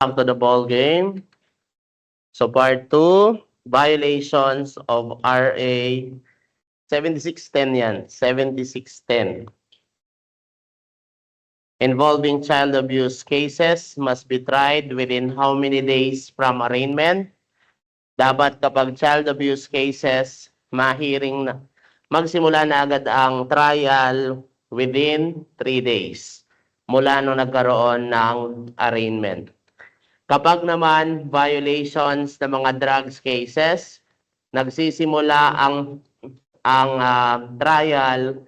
Back to the ball game. So part 2, violations of RA 7610 yan. 7610. Involving child abuse cases must be tried within how many days from arraignment? Dapat kapag child abuse cases, magsimula na agad ang trial within 3 days mula nung nagkaroon ng arraignment. Kapag naman violations ng mga drugs cases, nagsisimula ang trial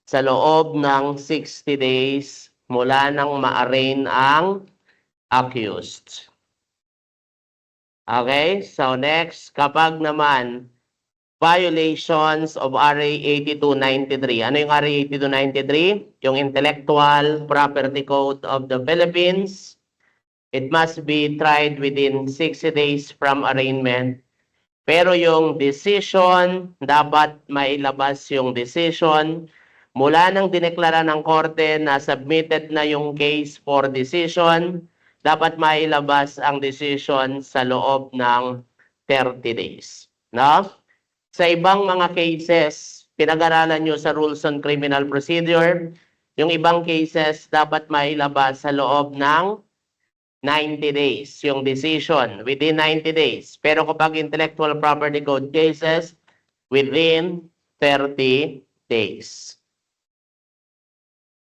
sa loob ng 60 days mula nang ma-arraign ang accused. Okay? So next, kapag naman violations of RA 8293. Ano yung RA 8293? Yung Intellectual Property Code of the Philippines. It must be tried within 60 days from arraignment. Pero yung decision, dapat mailabas yung decision mula nang dineklara ng korte na submitted na yung case for decision, dapat mailabas ang decision sa loob ng 30 days. No? Sa ibang mga cases, pinag-aralan nyo sa Rules on Criminal Procedure, yung ibang cases dapat mailabas sa loob ng 90 days yung decision, within 90 days. Pero kapag intellectual property code cases, within 30 days.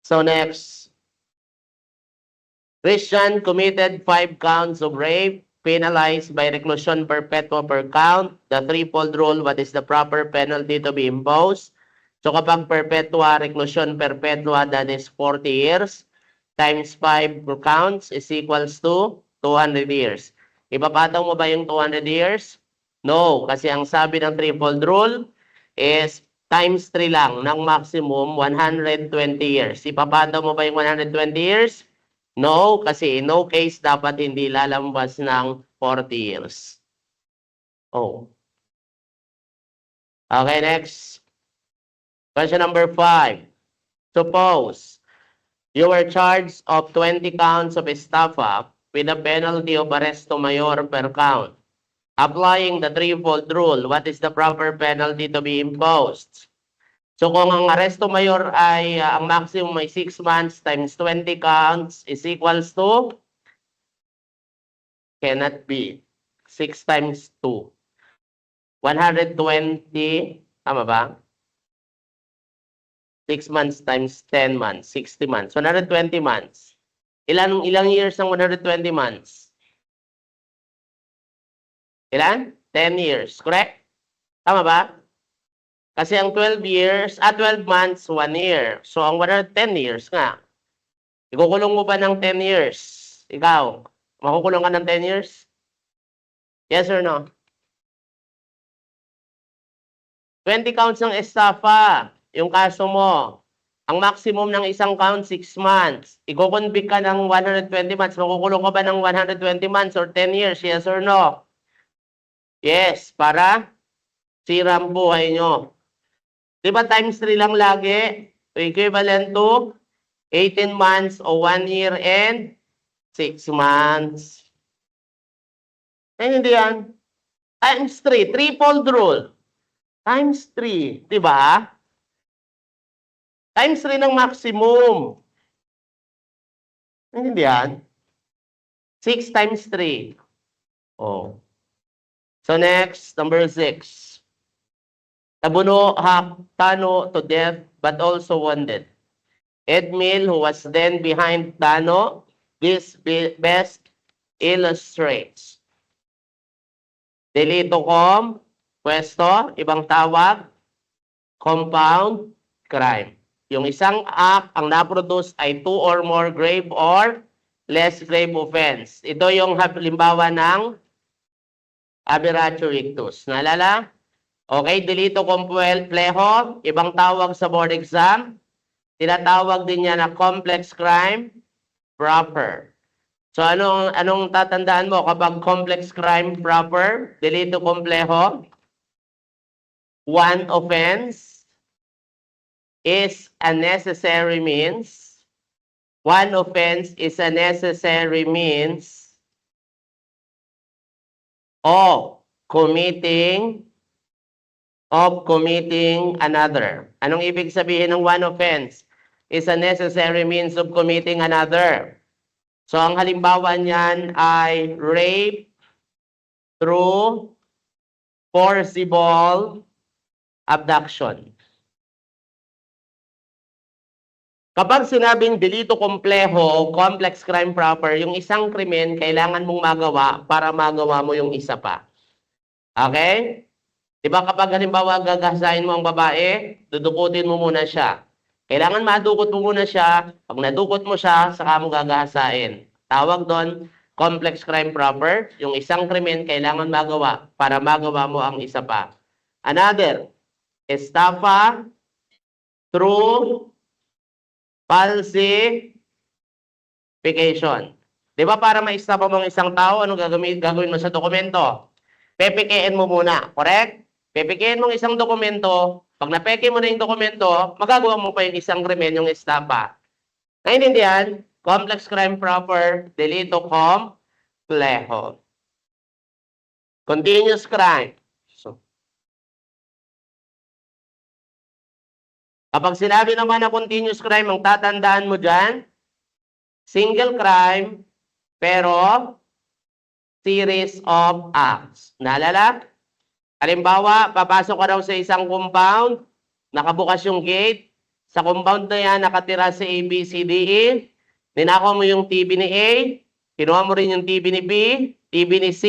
So next, Christian committed 5 counts of rape, penalized by reclusion perpetua per count. The threefold rule, what is the proper penalty to be imposed? So kapag perpetua, reclusion perpetua, that is 40 years. Times 5 counts is equals to 200 years. Ipapataw mo ba yung 200 years? No, kasi ang sabi ng threefold rule is times 3 lang ng maximum 120 years. Ipapataw mo ba yung 120 years? No, kasi in no case dapat hindi lalambas ng 40 years. Oh. Okay, next. Question number 5. Suppose you were charged of 20 counts of estafa with a penalty of arresto mayor per count. Applying the threefold rule, what is the proper penalty to be imposed? So kung ang arresto mayor ay ang maximum ay 6 months times 20 counts is equals to, cannot be, 6 times 2. 120, tama ba? 6 months times 10 months, 60 months, 120 months. Ilang years ang 120 months? Ilan? 10 years, correct? Tama ba? Kasi ang 12 months, 1 year. So ang 110 years nga. Ikukulong mo ba ng 10 years? Ikaw, makukulong ka ng 10 years? Yes or no? 20 counts ng estafa, yung kaso mo. Ang maximum ng isang count, 6 months. Iko-convict ka ng 120 months. Makukulong ka ba ng 120 months or 10 years? Yes or no? Yes, para sira ang buhay nyo. Diba times 3 lang lagi? Equivalent to 18 months o 1 year and 6 months. Ay, hindi yan. Times 3, threefold rule. Times 3, diba? Times 3 ng maximum. Ay, hindi yan. 6 times 3. Oh. So next, number 6. Nabuno Tano to death but also wounded. Ed Mill, who was then behind Tano, this best illustrates. Delito com, pwesto, ibang tawag, compound crime. Yung isang act, ang naproduce ay 2 or more grave or less grave offense. Ito yung halimbawa ng aberratio ictus. Naalala? Okay, delito complejo, ibang tawag sa board exam. Tinatawag din niya na complex crime proper. So anong tatandaan mo kapag complex crime proper, delito complejo? One offense is a necessary means. One offense is a necessary means of committing another. Anong ibig sabihin ng one offense? Is a necessary means of committing another. So, ang halimbawa niyan ay rape through forcible abduction. Kapag sinabing delito kompleho, complex crime proper, yung isang krimen, kailangan mong magawa para magawa mo yung isa pa. Okay? Diba kapag halimbawa gagasahin mo ang babae, dudukutin mo muna siya. Kailangan madukot mo muna siya. Pag nadukot mo siya, saka mo gagasahin. Tawag doon, complex crime proper. Yung isang krimen, kailangan magawa para magawa mo ang isa pa. Another, estafa through falsification. Di ba para ma-estafa mo ang isang tao, ano gagawin mo sa dokumento? Pepikein mo muna, correct? Pepikein mo ang isang dokumento. Pag napeke mo na yung dokumento, magagawa mo pa yung isang krimen, yung estafa. Naintindihan? Complex crime proper, delito complejo. Continuous crime. Kapag sinabi naman na continuous crime, ang tatandaan mo dyan, single crime, pero series of acts. Naalala? Halimbawa, papasok ka daw sa isang compound, nakabukas yung gate, sa compound na yan, nakatira si A, B, C, D, E, ninakaw mo yung TV ni A, kinuha mo rin yung TV ni B, TV ni C,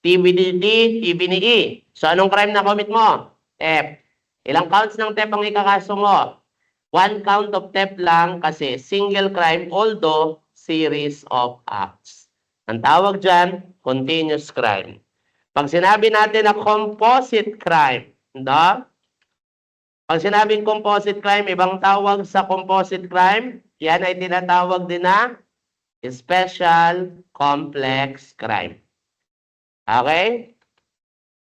TV ni D, TV ni E. So, anong crime na commit mo? Theft. Ilang counts ng theft ang ikakaso mo? One count of theft lang kasi single crime although series of acts. Ang tawag dyan, continuous crime. Pag sinabi natin na composite crime, no? Pag sinabing composite crime, ibang tawag sa composite crime, yan ay tinatawag din na special complex crime. Okay?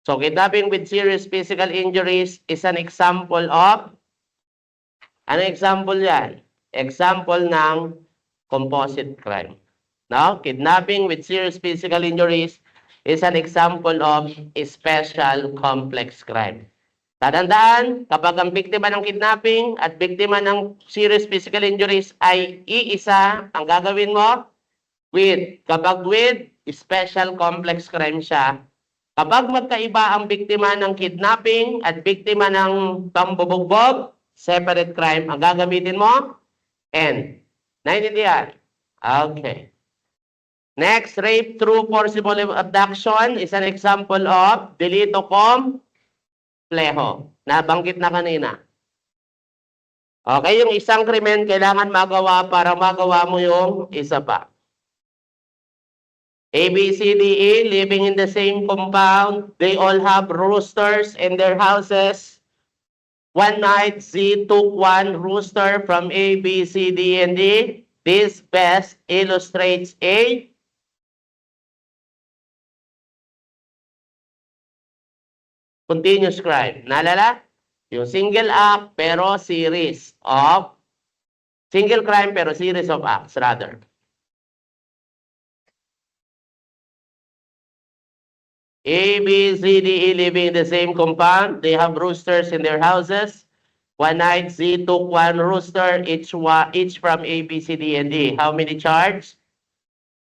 So, kidnapping with serious physical injuries is an example of, ano example yan? Example ng composite crime. No? Kidnapping with serious physical injuries is an example of special complex crime. Tatandaan, kapag ang biktima ng kidnapping at biktima ng serious physical injuries ay iisa, ang gagawin mo, kapag with special complex crime siya, kapag magkaiba ang biktima ng kidnapping at biktima ng pambubugbog, separate crime, ang gagamitin mo, N. Naintindihan? Okay. Next, rape through forcible abduction is an example of delito complejo. Nabanggit na kanina. Okay, yung isang krimen kailangan magawa para magawa mo yung isa pa. A, B, C, D, E, living in the same compound. They all have roosters in their houses. One night, Z took one rooster from A, B, C, D, and E. This best illustrates a continuous crime. Naalala? Yung single act pero series of single crime pero series of acts rather. A, B, C, D, E living in the same compound. They have roosters in their houses. One night, Z took one rooster, each from A, B, C, D, and D. How many charges?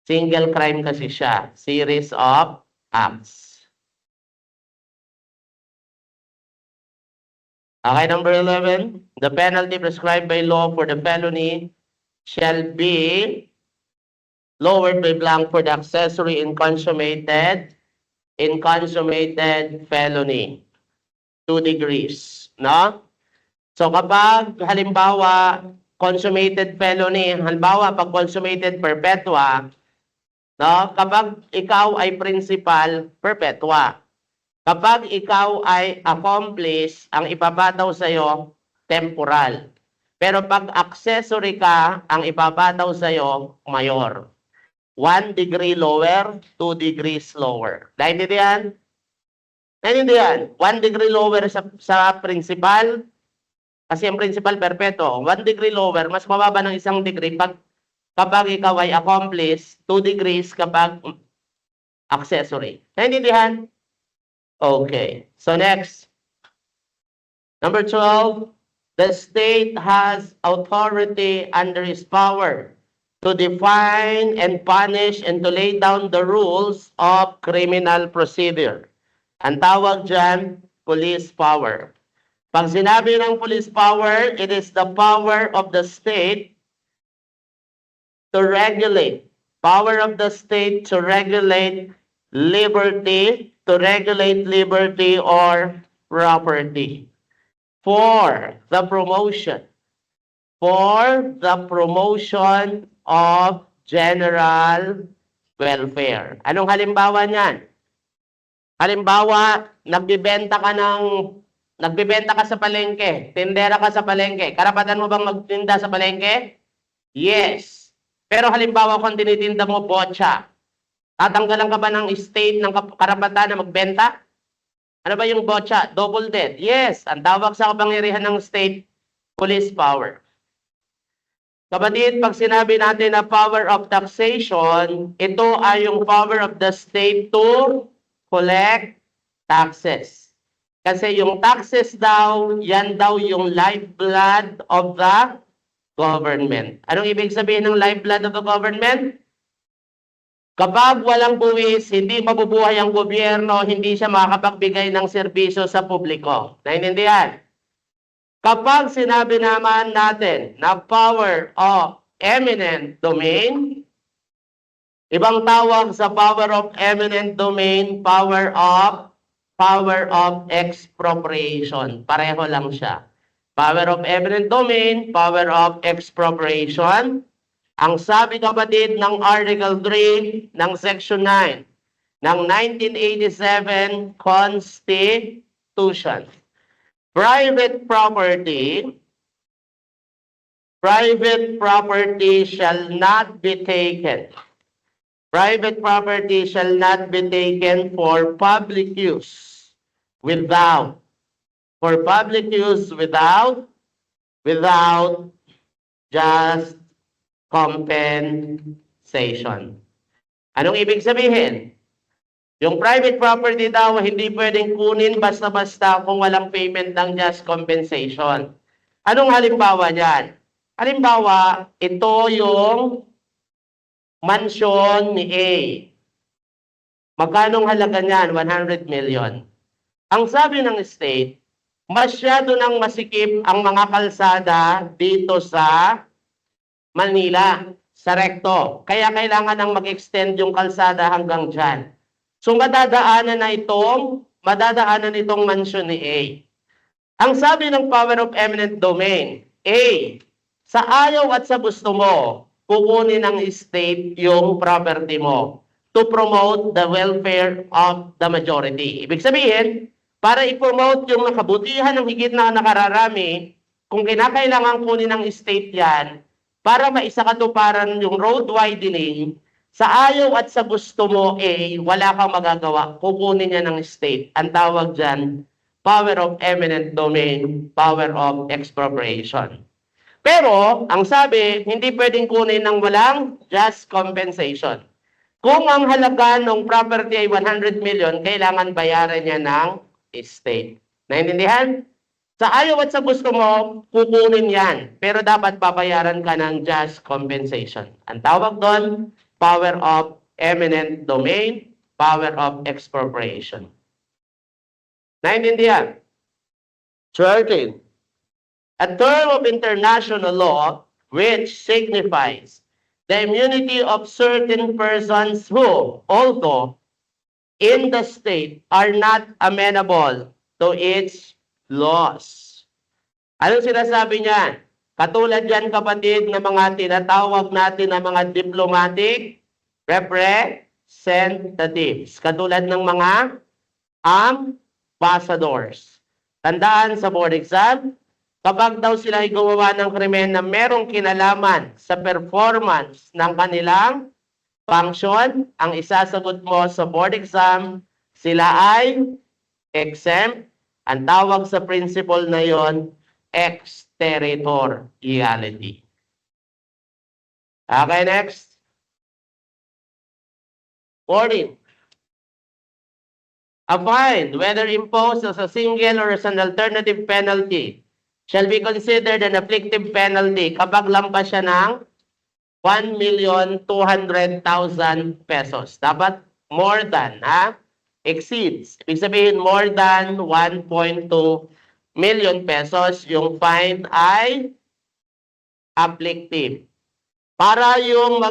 Single crime kasi siya. Series of acts. Okay, number 11. The penalty prescribed by law for the felony shall be lowered by blank for the accessory in consummated felony. 2 degrees. No? So kapag halimbawa consummated felony, halimbawa pag consummated perpetua, no? Kapag ikaw ay principal, perpetua. Kapag ikaw ay accomplice, ang ipapataw sa iyo temporal. Pero pag accessory ka, ang ipapataw sa iyo mayor. 1 degree lower, 2 degrees lower. Naintindihan? Naintindihan? 1 degree lower sa principal, kasi ang principal perpetuo, 1 degree lower, mas mababa ng 1 degree kapag ikaw ay accomplice, 2 degrees kapag accessory. Naintindihan? Okay. So next. Number 12, the state has authority under its power to define and punish and to lay down the rules of criminal procedure. Ang tawag dyan, police power. Pag sinabi ng police power, it is the power of the state to regulate. Power of the state to regulate liberty, or property. For the promotion of general welfare. Anong halimbawa niyan? Halimbawa, nagbebenta ka sa palengke, tindera ka sa palengke. Karapatan mo bang magtinda sa palengke? Yes. Pero halimbawa kung tinitinda mo botcha, tatanggalan ka ba ng state ng karapatan na magbenta? Ano ba yung botcha? Double dead. Yes, ang tawag sa kapangyarihan ng state, police power. Kapatid, pag sinabi natin na power of taxation, ito ay yung power of the state to collect taxes. Kasi yung taxes daw, yan daw yung lifeblood of the government. Anong ibig sabihin ng lifeblood of the government? Kapag walang buwis, hindi mabubuhay ang gobyerno, hindi siya makakapagbigay ng serbisyo sa publiko. Naintindihan? Kapag sinabi naman natin na power of eminent domain, ibang tawag sa power of eminent domain, power of expropriation. Pareho lang siya. Power of eminent domain, power of expropriation. Ang sabi kapatid ng Article 3 ng Section 9 ng 1987 Constitution. Private property shall not be taken. Private property shall not be taken for public use without just compensation. Anong ibig sabihin? Yung private property daw, hindi pwedeng kunin basta-basta kung walang payment ng just compensation. Anong halimbawa niyan? Halimbawa, ito yung mansion ni A. Magkanong halaga niyan? 100 million. Ang sabi ng state, masyado nang masikip ang mga kalsada dito sa Manila, sa Recto. Kaya kailangan nang mag-extend yung kalsada hanggang dyan. So madadaanan itong mansion ni A. Ang sabi ng power of eminent domain, A, sa ayaw at sa gusto mo, kukunin ng state yung property mo to promote the welfare of the majority. Ibig sabihin, para i-promote yung nakabutihan ng higit na nakararami, kung kinakailangan kunin ng state yan, para maisakatuparan yung road widening, sa ayaw at sa gusto mo, wala kang magagawa. Kukunin niya ng state. Ang tawag dyan, power of eminent domain, power of expropriation. Pero, ang sabi, hindi pwedeng kunin ng walang just compensation. Kung ang halaga ng property ay 100 million, kailangan bayaran niya ng state. Naintindihan? Sa ayaw at sa gusto mo, kukunin yan. Pero dapat babayaran ka ng just compensation. Ang tawag doon, power of eminent domain, power of expropriation. Naintindihan? 13. A term of international law which signifies the immunity of certain persons who, although in the state, are not amenable to its laws. Anong sinasabi niyan? Katulad yan kapatid ng mga tinatawag natin na mga diplomatic representatives. Katulad ng mga ambassadors. Tandaan sa board exam, kapag daw sila ay gumawa ng krimen na merong kinalaman sa performance ng kanilang function, ang isasagot mo sa board exam, sila ay exempt. Ang tawag sa principle na yon, exterritoriality. Okay, next. 14. A fine, whether imposed as a single or as an alternative penalty, shall be considered an afflictive penalty kapag lampas siya ng 1,200,000 pesos. Dapat more than, ha? Exceeds. Ibig sabihin, more than 1.2 million pesos, yung fine ay afflictive. Para yung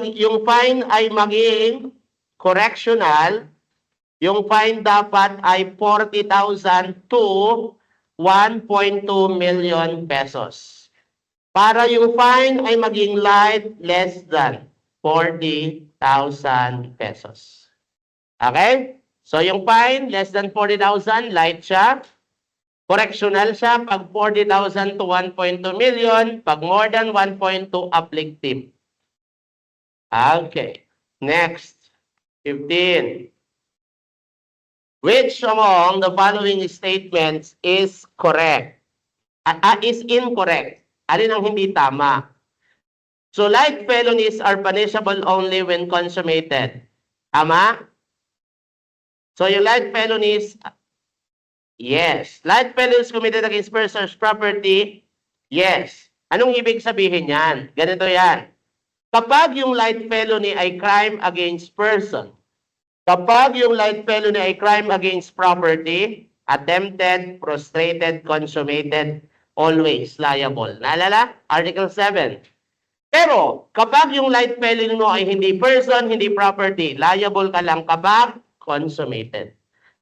fine ay maging correctional, yung fine dapat ay 40,000 to 1.2 million pesos. Para yung fine ay maging light, less than 40,000 pesos. Okay? So yung fine, less than 40,000, light siya. Correctional siya pag 40,000 to 1.2 million. Pag more than 1.2, afflictive. Okay. Next. 15. Which among the following statements is correct? Is incorrect? Alin ang hindi tama? So, light felonies are punishable only when consummated. Tama? So, yung light felonies, yes. Light felonies committed against person's property, yes. Anong ibig sabihin yan? Ganito yan. Kapag yung light felony ay crime against person, kapag yung light felony ay crime against property, attempted, prostrated, consummated, always liable. Naalala? Article 7. Pero, kapag yung light felony mo ay hindi person, hindi property, liable ka lang kapag consummated.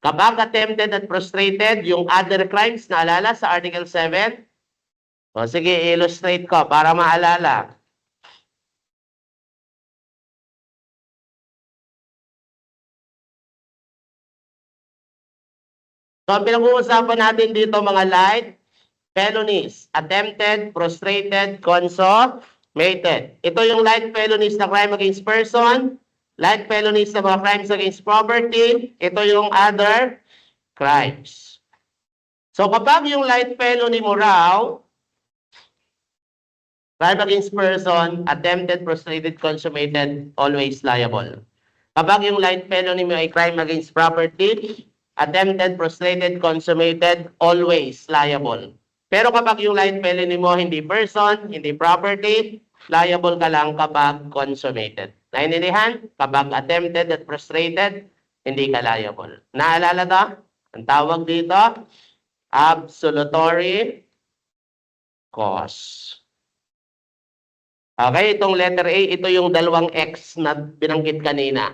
Kapag attempted at prostrated, yung other crimes, naalala sa Article 7? O sige, illustrate ko para maalala. So, ang pinag-uusapan natin dito mga light felonies, attempted, prostrated, consummated. Ito yung light felonies na crime against person, light felonies na mga crimes against property, ito yung other crimes. So, kapag yung light felony mo raw, crime against person, attempted, prostrated, consummated, always liable. Kapag yung light felony mo ay crime against property, attempted, prostrated, consummated, always liable. Pero kapag yung light felony mo hindi person, hindi property, liable ka lang kapag consummated. Naintindihan? Kapag attempted at prostrated, hindi ka liable. Naalala to? Ang tawag dito, absolutory cause. Okay, itong letter A, ito yung dalawang X na binanggit kanina.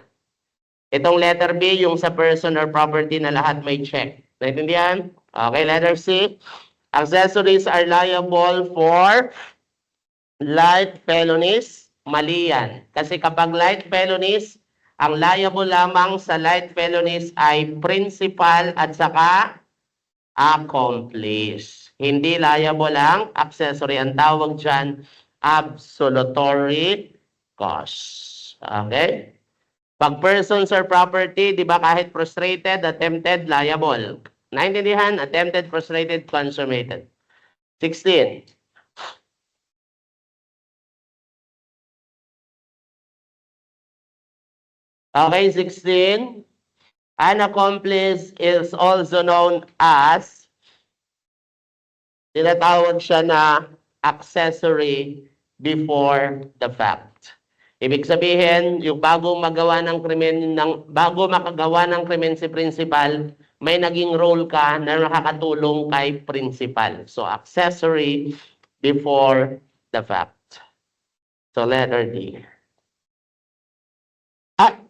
Itong letter B, yung sa person or property na lahat may check. Naintindihan? Okay, letter C. Accessories are liable for light felonies. Mali yan. Kasi kapag light felonies, ang liable lamang sa light felonies ay principal at saka accomplice. Hindi liable ang accessory. Ang tawag dyan, absolutory cause. Okay? Pag persons or property, di ba kahit prostrated, attempted, liable. Naintindihan? Attempted, prostrated, consummated. 16. Okay, 16. An accomplice is also known as, tinatawag siya na accessory before the fact. Ibig sabihin, yung bago makagawa ng krimen si principal, may naging role ka na nakakatulong kay principal. So, accessory before the fact. So, letter D.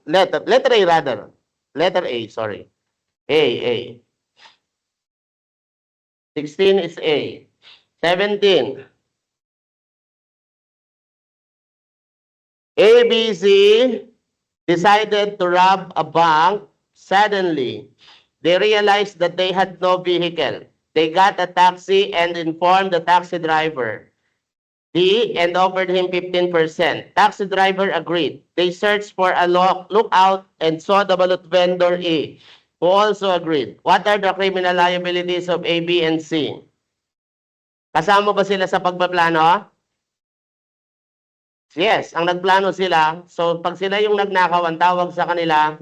Letter A rather. Letter A, sorry. A. 16 is A. 17. ABC decided to rob a bank. Suddenly, they realized that they had no vehicle. They got a taxi and informed the taxi driver. D and offered him 15%. Taxi driver agreed. They searched for a lookout and saw the balut vendor E, who also agreed. What are the criminal liabilities of A, B, and C? Kasama ba sila sa pagpaplano? Yes, ang nagplano sila. So, pag sila yung nagnakaw, ang tawag sa kanila,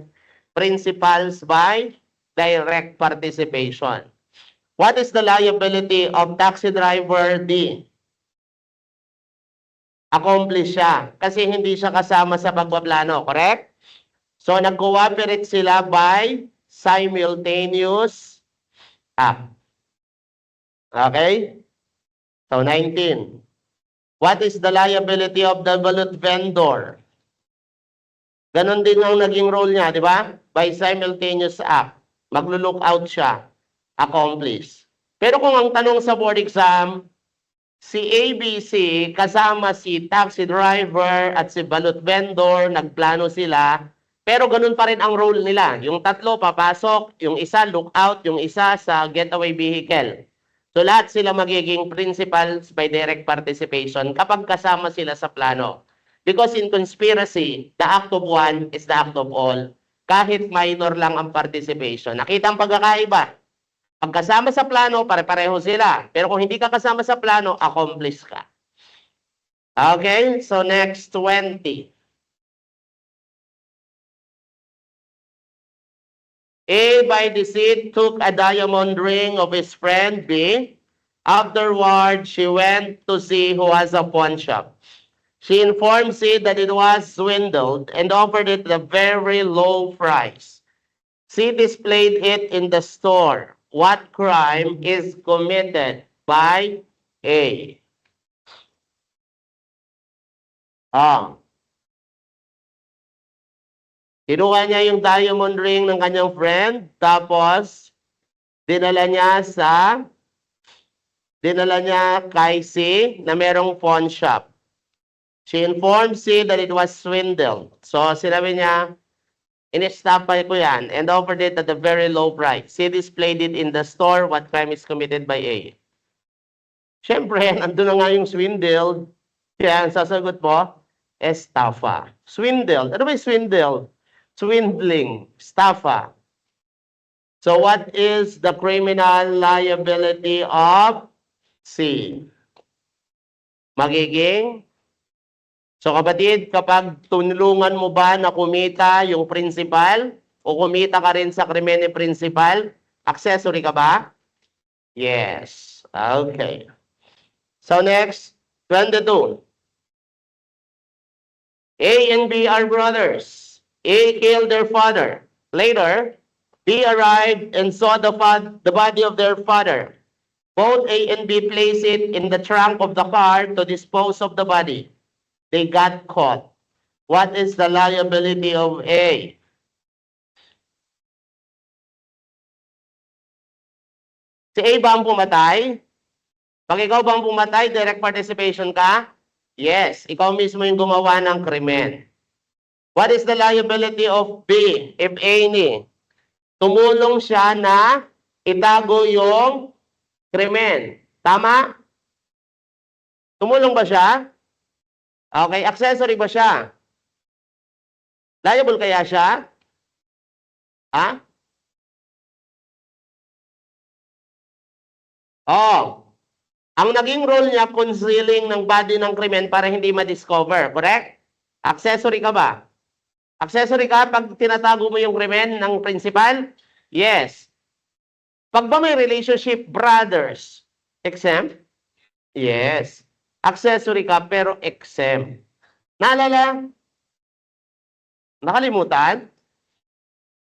principals by direct participation. What is the liability of taxi driver D? Accomplish siya kasi hindi siya kasama sa pagpaplano, correct? So, nag-cooperate sila by simultaneous act. Okay? So, 19. What is the liability of the balut vendor? Ganon din ang naging role niya, di ba? By simultaneous act. Maglo-look out siya. Accomplice. Pero kung ang tanong sa board exam, si ABC kasama si taxi driver at si balut vendor, nagplano sila, pero ganun pa rin ang role nila. Yung tatlo papasok, yung isa look out, yung isa sa getaway vehicle. So lahat sila magiging principals by direct participation kapag kasama sila sa plano. Because in conspiracy, the act of one is the act of all. Kahit minor lang ang participation. Nakita ang pagkakaiba. Pag kasama sa plano, pare-pareho sila. Pero kung hindi ka kasama sa plano, accomplice ka. Okay? So next, 20. A, by deceit, took a diamond ring of his friend B. Afterward, she went to see who has a pawn shop. She informed C that it was swindled and offered it a very low price. C displayed it in the store. What crime is committed by A? Kinuha niya yung diamond ring ng kanyang friend, tapos dinala niya kay C na merong pawn shop. She informed C that it was swindled. So sinabi niya, in-estapa ko yan and offered it at a very low price. C displayed it in the store. What crime is committed by A? Siyempre, nandun na nga yung swindle. Kaya ang sasagot mo, estafa. Swindle. Ano ba yung swindle? Swindling. Estafa. So what is the criminal liability of C? Magiging? So kapatid, kapag tunulungan mo ba na kumita yung principal o kumita ka rin sa krimen ni principal, accessory ka ba? Yes. Okay. So next, 22. A and B are brothers. A killed their father. Later, B arrived and saw the body of their father. Both A and B placed it in the trunk of the car to dispose of the body. They got caught. What is the liability of A? Si A ba ang pumatay? Pag ikaw ba ang pumatay, direct participation ka? Yes, ikaw mismo yung gumawa ng krimen. What is the liability of B? If A ni, tumulong siya na itago yung krimen. Tama? Tumulong ba siya? Okay, accessory ba siya? Liable kaya siya? Ha? Oh. Ang naging role niya, concealing ng body ng krimen para hindi ma-discover. Correct? Accessory ka ba? Accessory ka pag tinatago mo yung krimen ng principal? Yes. Pag ba may relationship, brothers, exempt? Yes. Accessory ka pero exempt. Naalala? Nakalimutan?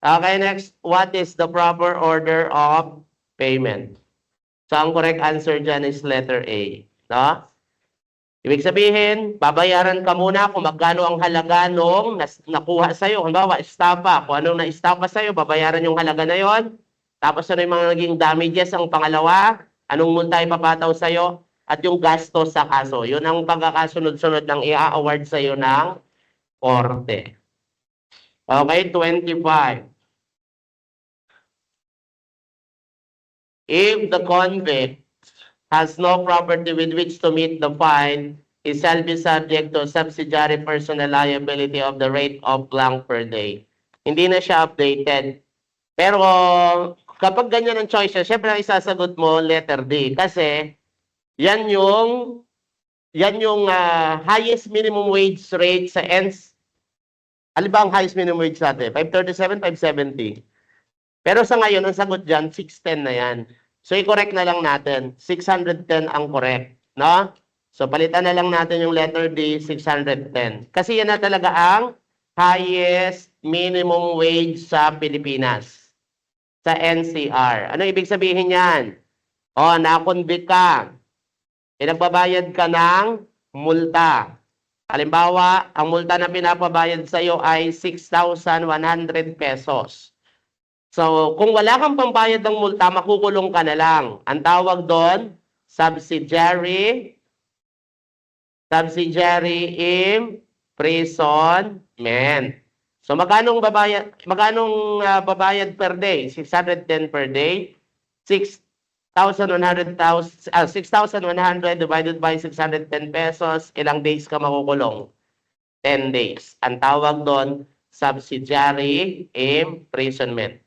Okay, next. What is the proper order of payment? So, ang correct answer dyan is letter A. No? Ibig sabihin, babayaran ka muna kung magkano ang halaga nung nakuha sa'yo. Halimbawa, estafa. Kung anong na-estafa sa'yo, babayaran yung halaga na yon. Tapos ano yung mga naging damages ang pangalawa? Anong multa ipapataw sa'yo? At yung gastos sa kaso. Yun ang pagkakasunod-sunod ng i-award sa'yo ng korte. Okay, 25. If the convict has no property with which to meet the fine, he shall be subject to subsidiary personal liability of the rate of blank per day. Hindi na siya updated. Pero kapag ganyan ang choice, syempre ang isasagot mo letter D kasi yan yung highest minimum wage rate sa ends. Ano ba ang highest minimum wage natin? 537, 570. Pero sa ngayon, ang sagot dyan, 610 na yan. So, i-correct na lang natin. 610 ang correct. No? So, palitan na lang natin yung letter D, 610. Kasi yan na talaga ang highest minimum wage sa Pilipinas. Sa NCR. Ano ibig sabihin yan? O, na-convict ka. Pinagbabayad ka ng multa. Halimbawa, ang multa na pinapabayad sa iyo ay 6,100 pesos. So, kung wala kang pambayad ng multa, makukulong ka na lang. Ang tawag doon, subsidiary imprisonment. So, magkanong babayad per day? 610 per day. 6,100 divided by 610 pesos. Ilang days ka makukulong? 10 days. Ang tawag doon, subsidiary imprisonment.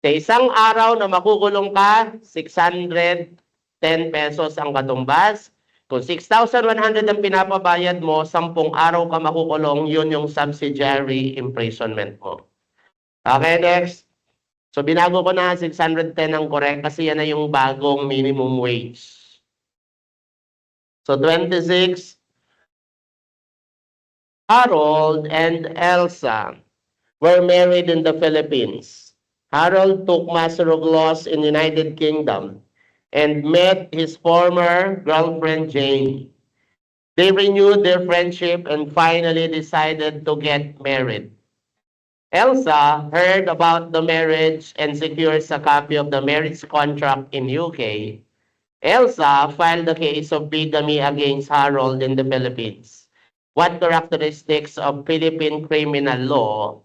Sa isang araw na makukulong ka, 610 pesos ang katumbas. Kung 6,100 ang pinapabayad mo, 10 araw ka makukulong, yun yung subsidiary imprisonment mo. Okay, next. So, binago ko na 610 ang correct kasi yan na yung bagong minimum wage. So, 26. Harold and Elsa were married in the Philippines. Harold took Master of Laws in the United Kingdom and met his former girlfriend Jane. They renewed their friendship and finally decided to get married. Elsa heard about the marriage and secures a copy of the marriage contract in UK. Elsa filed a case of bigamy against Harold in the Philippines. What characteristics of Philippine criminal law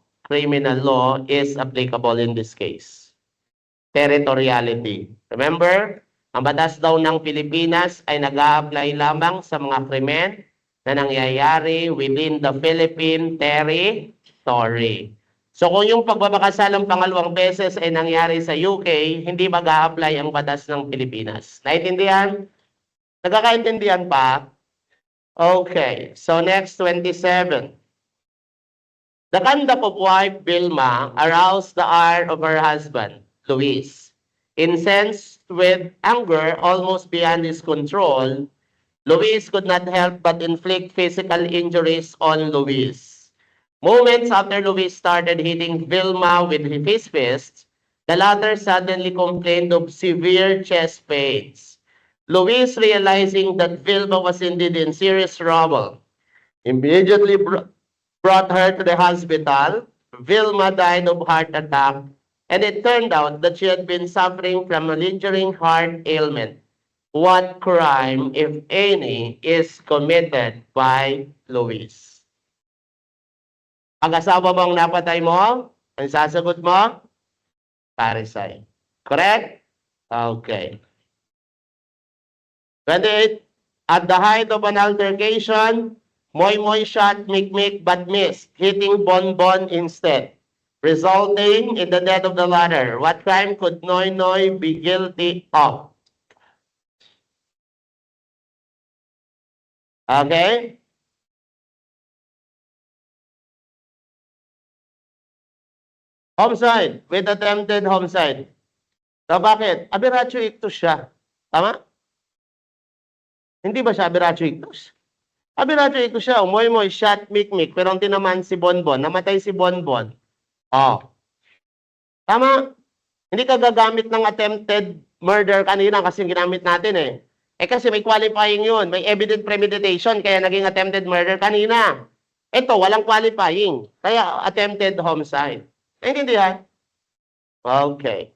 is applicable in this case? Territoriality. Remember, ang batas daw ng Pilipinas ay nag-a-apply lamang sa mga krimen na nangyayari within the Philippine territory. So kung yung pagbabakasalang pangalawang beses ay nangyari sa UK, hindi mag-a-apply ang batas ng Pilipinas. Naintindihan? Nagkakaintindihan pa? Okay, so next 27. The conduct of wife Vilma aroused the ire of her husband, Luis. Incensed with anger almost beyond his control, Luis could not help but inflict physical injuries on Luis. Moments after Luis started hitting Vilma with his fists, the latter suddenly complained of severe chest pains. Luis, realizing that Vilma was indeed in serious trouble, immediately brought her to the hospital. Vilma died of heart attack, and it turned out that she had been suffering from a lingering heart ailment. What crime, if any, is committed by Luis? Pag-asawa mo ang napatay mo, ang sasagot mo, parricide. Correct? Okay. 28. At the height of an altercation, Moy shot Mikmik but missed, hitting Bonbon instead, resulting in the death of the latter. What crime could Noy be guilty of? Okay? Homicide, with attempted homicide. So bakit? Aberratio ictus siya. Tama? Hindi ba siya aberratio ictus? Aberratio ictus siya. Moy shot Mikmik, pero ang tinaman si Bonbon. Namatay si Bonbon. Oh. Tama? Hindi ka gagamit ng attempted murder kanina kasi ginamit natin eh. Eh kasi may qualifying yun. May evident premeditation kaya naging attempted murder kanina. Ito, walang qualifying. Kaya attempted homicide. Naintindihan? Okay.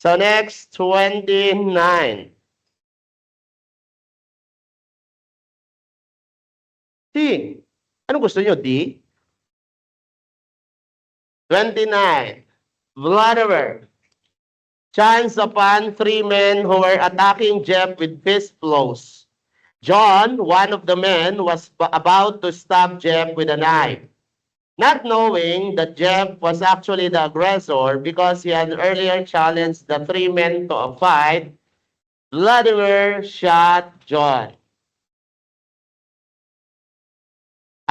So next, 29. D. Ano gusto nyo, D? 29. Vladimir chanced upon 3 men who were attacking Jeff with fist blows. John, one of the men, was about to stab Jeff with a knife. Not knowing that Jeff was actually the aggressor because he had earlier challenged the 3 men to a fight, Vladimir shot John.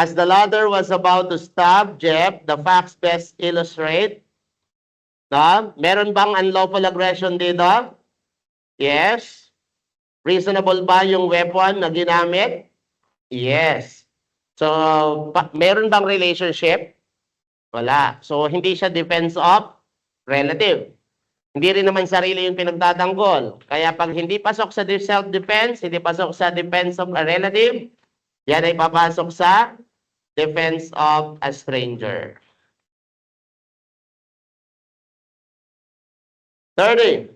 As the latter was about to stab Jeff, the facts best illustrate No? Meron bang unlawful aggression dito? Yes. Reasonable ba yung weapon na ginamit? Yes. So, meron bang relationship? Wala. So, hindi siya defense of relative. Hindi rin naman sarili yung pinagtatanggol. Kaya pag hindi pasok sa self-defense, hindi pasok sa defense of a relative, yan ay papasok sa defense of a stranger. 30.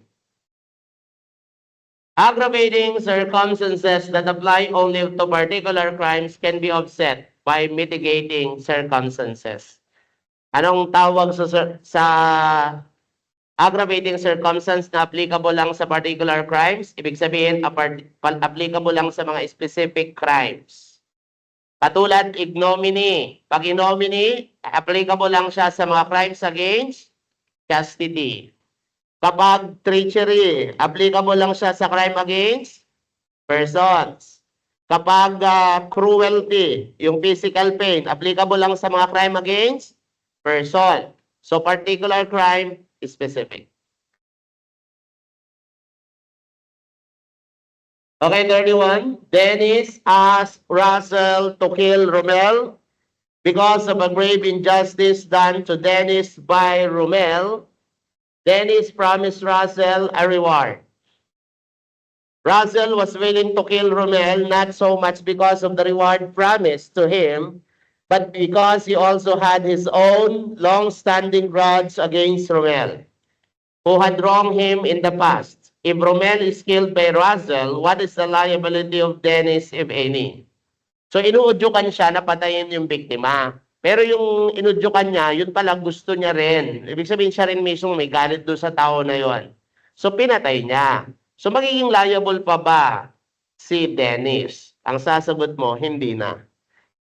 Aggravating circumstances that apply only to particular crimes can be offset by mitigating circumstances. Anong tawag sa aggravating circumstance na applicable lang sa particular crimes? Ibig sabihin, applicable lang sa mga specific crimes. Katulad ignominy. Pag ignominy, applicable lang siya sa mga crimes against chastity. Kapag treachery, applicable lang siya sa crime against persons. Kapag cruelty, yung physical pain, applicable lang sa mga crime against person. So, particular crime is specific. Okay, 31. Dennis asked Russell to kill Romel because of a grave injustice done to Dennis by Romel. Dennis promised Russell a reward. Russell was willing to kill Romel not so much because of the reward promised to him, but because he also had his own long-standing grudge against Romel, who had wronged him in the past. If Romel is killed by Russell, what is the liability of Dennis, if any? So inuudyukan siya na patayin yung biktima. Pero yung inudyukan niya, yun pala gusto niya rin. Ibig sabihin siya rin mismo may galit doon sa tao na yon. So pinatay niya. So magiging liable pa ba si Dennis? Ang sasagot mo, hindi na.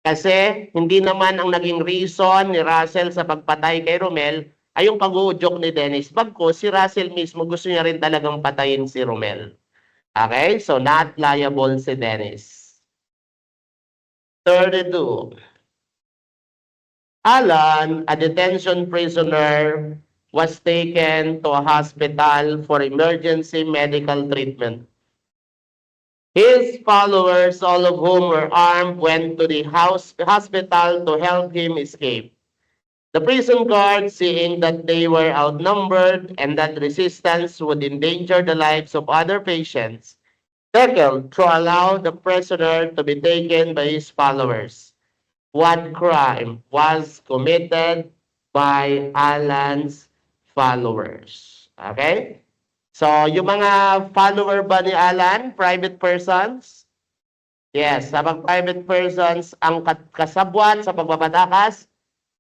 Kasi hindi naman ang naging reason ni Russell sa pagpatay kay Romel ay yung pag-uudyok ni Dennis. Bagkus si Russell mismo gusto niya rin talagang patayin si Romel. Okay? So not liable si Dennis. 32. Alan, a detention prisoner, was taken to a hospital for emergency medical treatment. His followers, all of whom were armed, went to the hospital to help him escape. The prison guards, seeing that they were outnumbered and that resistance would endanger the lives of other patients, tackled to allow the prisoner to be taken by his followers. What crime was committed by Alan's followers? Okay? So, yung mga follower ba ni Alan, private persons? Yes, sa private persons, ang kasabwat sa pagbabatakas,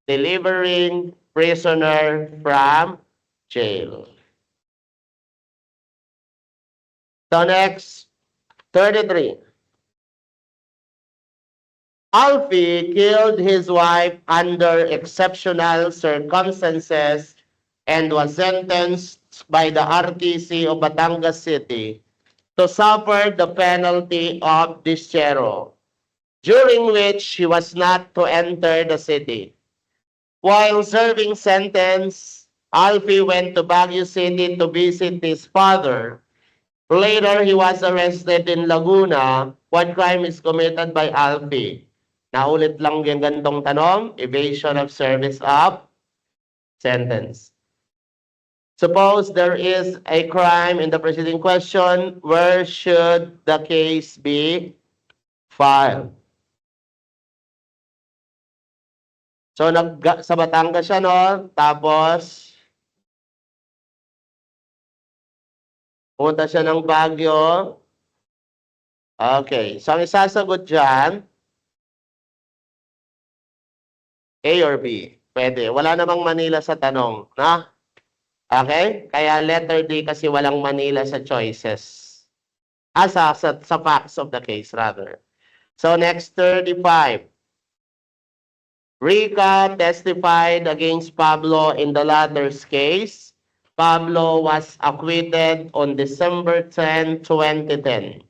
delivering prisoner from jail. So, next, 33. Alfie killed his wife under exceptional circumstances and was sentenced by the RTC of Batangas City to suffer the penalty of dischero, during which he was not to enter the city. While serving sentence, Alfie went to Baguio City to visit his father. Later, he was arrested in Laguna. What crime is committed by Alfie? Naulit lang yung gantong tanong, evasion of service of sentence. Suppose there is a crime in the preceding question, where should the case be filed? So, sa Batangas siya, no? Tapos, pumunta siya ng Baguio. Okay. So, ang isasagot dyan, A or B? Pwede. Wala namang Manila sa tanong. Na? Okay? Kaya letter D kasi walang Manila sa choices. Sa facts of the case, rather. So, next, 35. Rica testified against Pablo in the latter's case. Pablo was acquitted on December 10, 2010.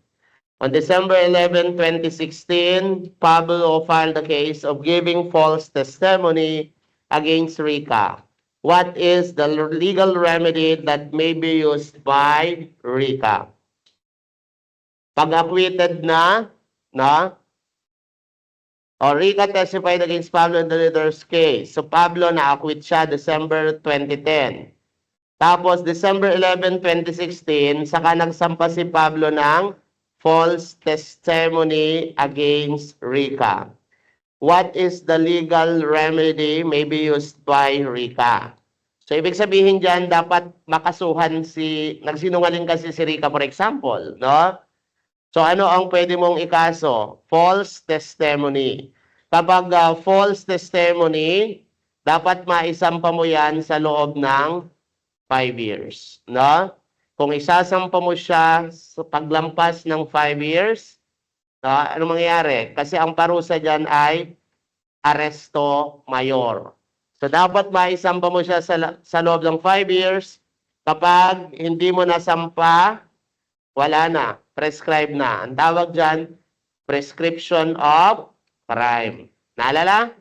On December 11, 2016, Pablo filed a case of giving false testimony against Rica. What is the legal remedy that may be used by Rika? Pag acquitted na, Rika testified against Pablo in the leader's case. So Pablo na-acquit siya December 2010. Tapos December 11, 2016, saka nagsampa si Pablo ng false testimony against Rika. What is the legal remedy may be used by Rika? So ibig sabihin dyan, dapat makasuhan nagsinungaling kasi si Rika for example, no? So ano ang pwede mong ikaso? False testimony. Kapag false testimony, dapat maisampa mo yan sa loob ng 5 years. No? Kung isasampa mo siya sa paglampas ng 5 years, ano mangyayari? Kasi ang parusa dyan ay aresto mayor. So dapat maisampa mo siya sa loob ng 5 years. Kapag hindi mo nasampa, wala na. Prescribe na. Ang tawag dyan, prescription of crime. Naalala?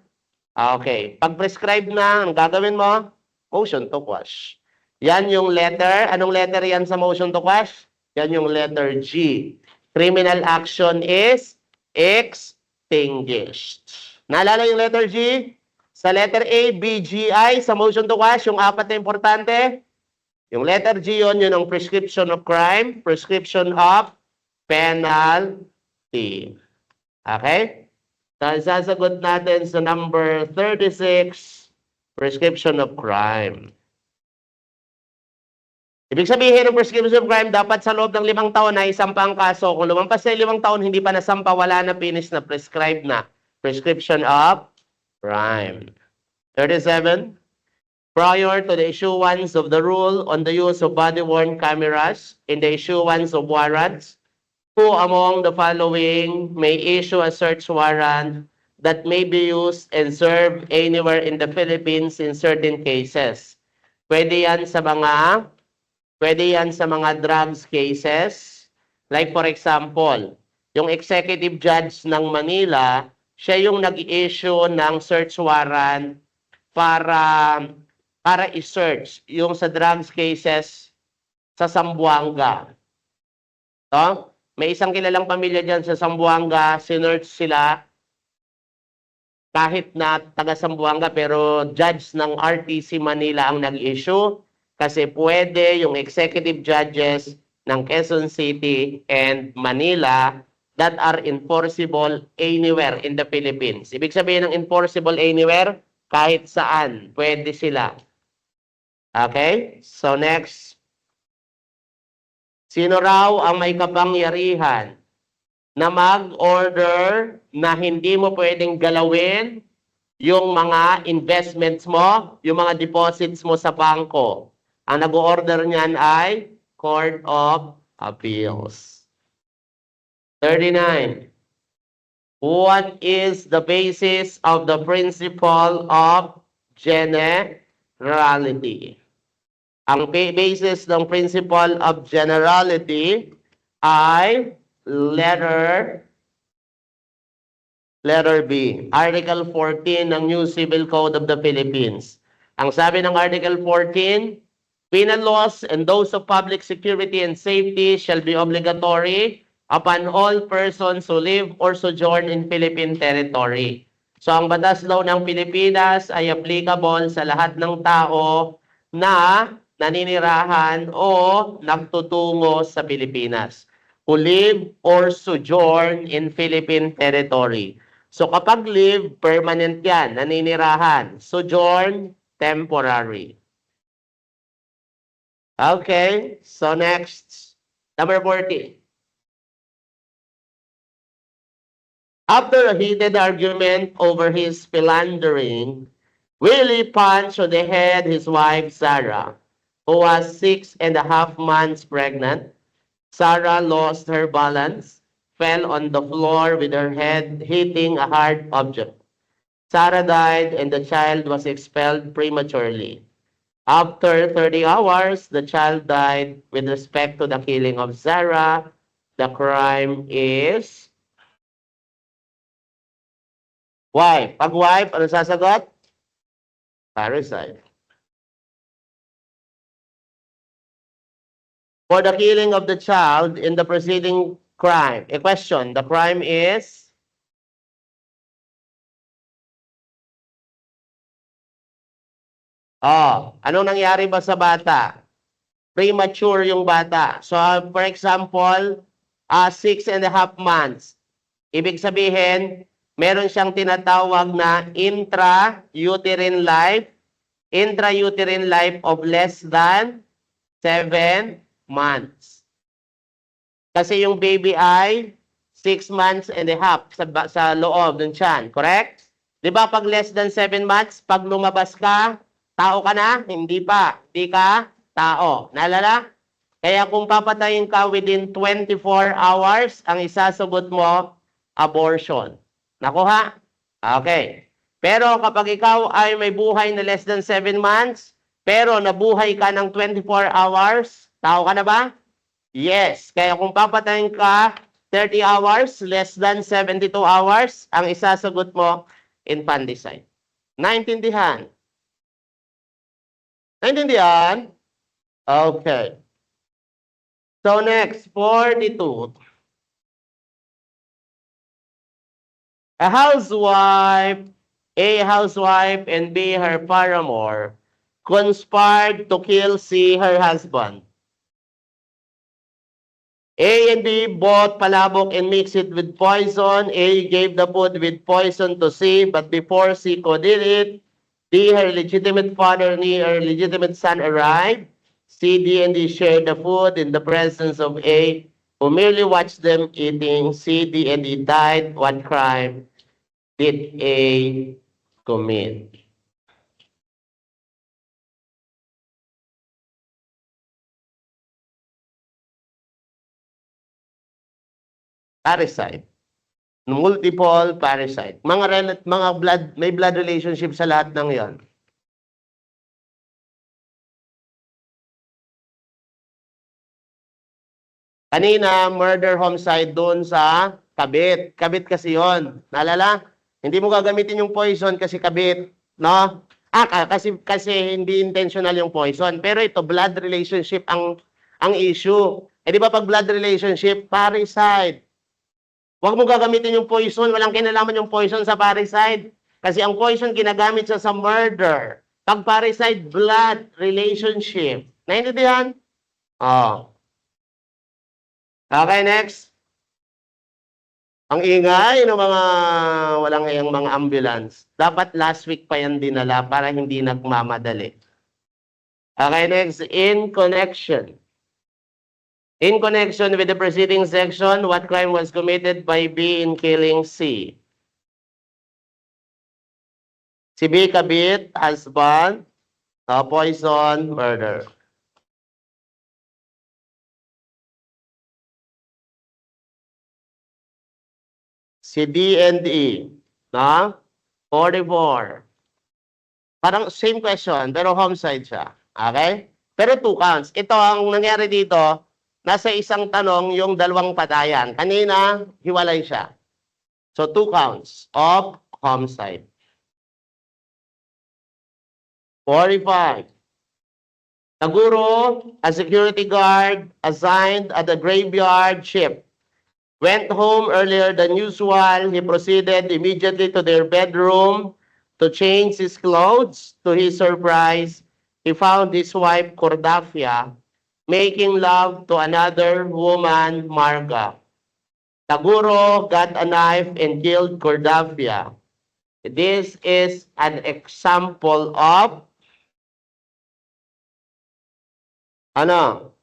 Okay. Pag prescribe na, ang gagawin mo? Motion to quash. Yan yung letter. Anong letter yan sa motion to quash? Yan yung letter G. Criminal action is extinguished. Naalala yung letter G? Sa letter A, B, G, I, sa motion to quash, yung apat na importante, yung letter G yun ang prescription of crime, prescription of penalty. Okay? So, sasagot natin sa number 36, prescription of crime. Ibig sabihin ng prescription of crime, dapat sa loob ng 5 taon na isampa ang kaso. Kung lumampas na 5 taon, hindi pa nasampa, wala na, finish na, prescribed na. Prescription of crime. 37. Prior to the issuance of the rule on the use of body-worn cameras in the issuance of warrants, who among the following may issue a search warrant that may be used and served anywhere in the Philippines in certain cases? Pwede yan sa mga drugs cases. Like for example, yung executive judge ng Manila, siya yung nag-issue ng search warrant para i-search yung sa drugs cases sa Zamboanga. No? May isang kilalang pamilya dyan sa Zamboanga, sinearch sila kahit na taga Zamboanga pero judge ng RTC Manila ang nag-issue kasi pwede yung executive judges ng Quezon City and Manila that are enforceable anywhere in the Philippines. Ibig sabihin ng enforceable anywhere, kahit saan, pwede sila. Okay? So next. Sino raw ang may kapangyarihan na mag-order na hindi mo pwedeng galawin yung mga investments mo, yung mga deposits mo sa bangko? Ang nag-order niyan ay Court of Appeals. 39. What is the basis of the principle of generality? Ang basis ng principle of generality ay letter B, Article 14 ng New Civil Code of the Philippines. Ang sabi ng Article 14, penal laws and those of public security and safety shall be obligatory upon all persons who live or sojourn in Philippine territory. So ang batas daw ng Pilipinas ay applicable sa lahat ng tao na naninirahan o nagtutungo sa Pilipinas, who live or sojourn in Philippine territory. So kapag live, permanent yan, naninirahan. Sojourn, temporary. Okay, so next, number 40. After a heated argument over his philandering, Willie punched on the head his wife, Sarah, who was 6.5 months pregnant. Sarah lost her balance, fell on the floor with her head hitting a hard object. Sarah died and the child was expelled prematurely. After 30 hours, the child died. With respect to the killing of Sarah, the crime is wife. Pag wife, ano sasagot? Parricide. for the killing of the child in the preceding crime. A question, the crime is? Anong nangyari ba sa bata? Premature yung bata. So, for example, 6.5 months. Ibig sabihin, meron siyang tinatawag na intrauterine life of less than 7 months. Kasi yung baby ay 6.5 months sa loob ng tiyan, correct? Di ba pag less than 7 months, pag lumabas ka, tao ka na? Hindi pa. Hindi ka tao. Naalala? Kaya kung papatayin ka within 24 hours, ang isasagot mo, abortion. Nakuha? Okay. Pero kapag ikaw ay may buhay na less than 7 months, pero nabuhay ka ng 24 hours, tao ka na ba? Yes. Kaya kung papatayin ka 30 hours, less than 72 hours, ang isasagot mo, infanticide. Naintindihan? Naintindihan? Okay. So next, 42. A housewife and B, her paramour, conspired to kill C, her husband. A and B bought palabok and mixed it with poison. A gave the food with poison to C, but before C could eat it, D, her legitimate father, and E, her legitimate son arrived. C, D, and D shared the food in the presence of A, who merely watched them eating. C, D, and D died. What crime did A commit? Parricide. Multiple parricide. Mga blood, may blood relationship sa lahat ng 'yon. Kanina, murder homicide doon sa kabit. Kabit kasi 'yon. Naalala? Hindi mo gagamitin yung poison kasi kabit, no? Kasi hindi intentional yung poison. Pero ito, blood relationship ang issue. Eh di ba pag blood relationship, parricide. Huwag mo gagamitin yung poison. Walang kinalaman yung poison sa parricide. Kasi ang poison ginagamit siya sa murder. Pag parricide, blood relationship. Naintindihan? Oh. Okay, next. Ang ingay ng mga walang iyang mga ambulance. Dapat last week pa yan dinala para hindi nagmamadali. Okay, next. In connection. In connection with the preceding section, what crime was committed by B in killing C? Si B, kabit, husband, poison, murder. Si D and E, no? 44. Parang same question, pero homicide siya. Okay? Pero 2 counts. Ito, ang nangyari dito, nasa isang tanong yung dalawang patayan. Kanina, hiwalay siya. So, 2 counts of homicide. 45. Taguro, a security guard assigned at the graveyard shift, went home earlier than usual. He proceeded immediately to their bedroom to change his clothes. To his surprise, he found his wife, Cordafia, making love to another woman, Marga. Taguro got a knife and killed Cordafia. This is an example of ano?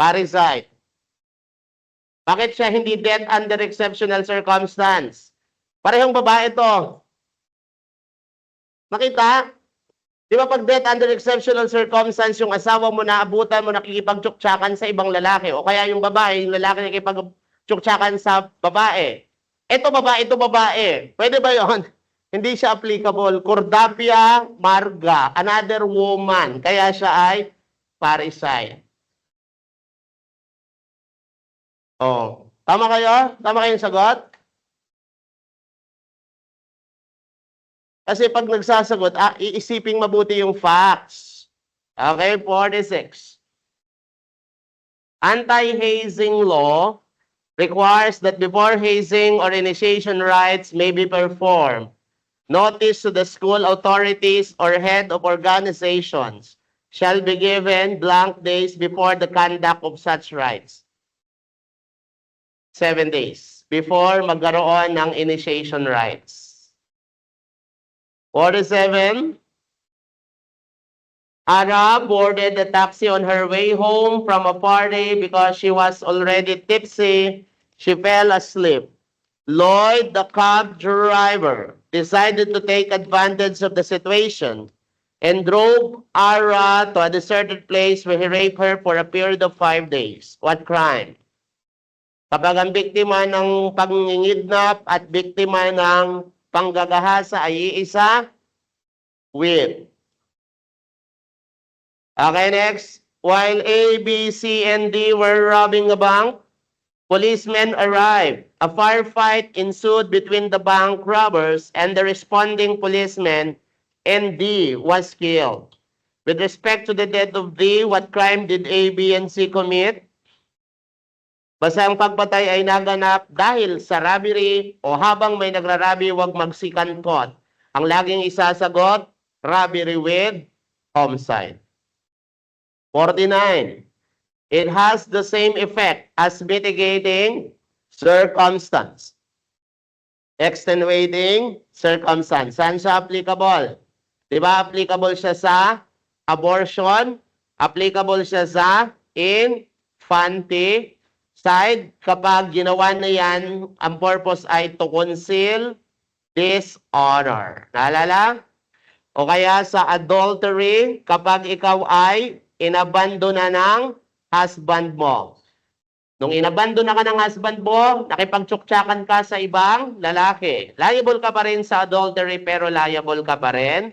Parricide. Bakit siya hindi death under exceptional circumstance? Parehong babae to. Nakita? Di ba pag death under exceptional circumstance, yung asawa mo naabutan mo nakikipagtsuktsakan sa ibang lalaki o kaya yung babae, yung lalaki nakikipagtsuktsakan sa babae. Ito babae. Pwede ba yon? Hindi siya applicable. Cordapia Marga, another woman. Kaya siya ay parricide. Oh, tama kayo? Tama kayong sagot? Kasi pag nagsasagot, iisiping mabuti yung facts. Okay, 46. Anti-hazing law requires that before hazing or initiation rites may be performed, notice to the school authorities or head of organizations shall be given blank days before the conduct of such rites. 7 days before magkaroon ng initiation rites. 47. Ara boarded the taxi on her way home from a party because she was already tipsy. She fell asleep. Lloyd, the cab driver, decided to take advantage of the situation and drove Ara to a deserted place where he raped her for a period of 5 days. What crime? Kapag ang biktima ng pangingidnap at biktima ng panggagahasa ay iisa, with. Okay, next. While A, B, C, and D were robbing a bank, policemen arrived. A firefight ensued between the bank robbers and the responding policemen, and D was killed. With respect to the death of D, what crime did A, B, and C commit? Basta ang pagpatay ay naganap dahil sa robbery o habang may nagrarabi, huwag magsikantot. Ang laging isasagot, robbery with homicide. 49. It has the same effect as mitigating circumstance. Extenuating circumstance. Saan siya applicable? Diba applicable siya sa abortion? Applicable siya sa infanticide kapag ginawa na yan, ang purpose ay to conceal dishonor. Naalala? O kaya sa adultery, kapag ikaw ay inabandon na ng husband mo. Nung inabandon na ka ng husband mo, nakipagtsuktsakan ka sa ibang lalaki. Liable ka pa rin sa adultery pero liable ka pa rin.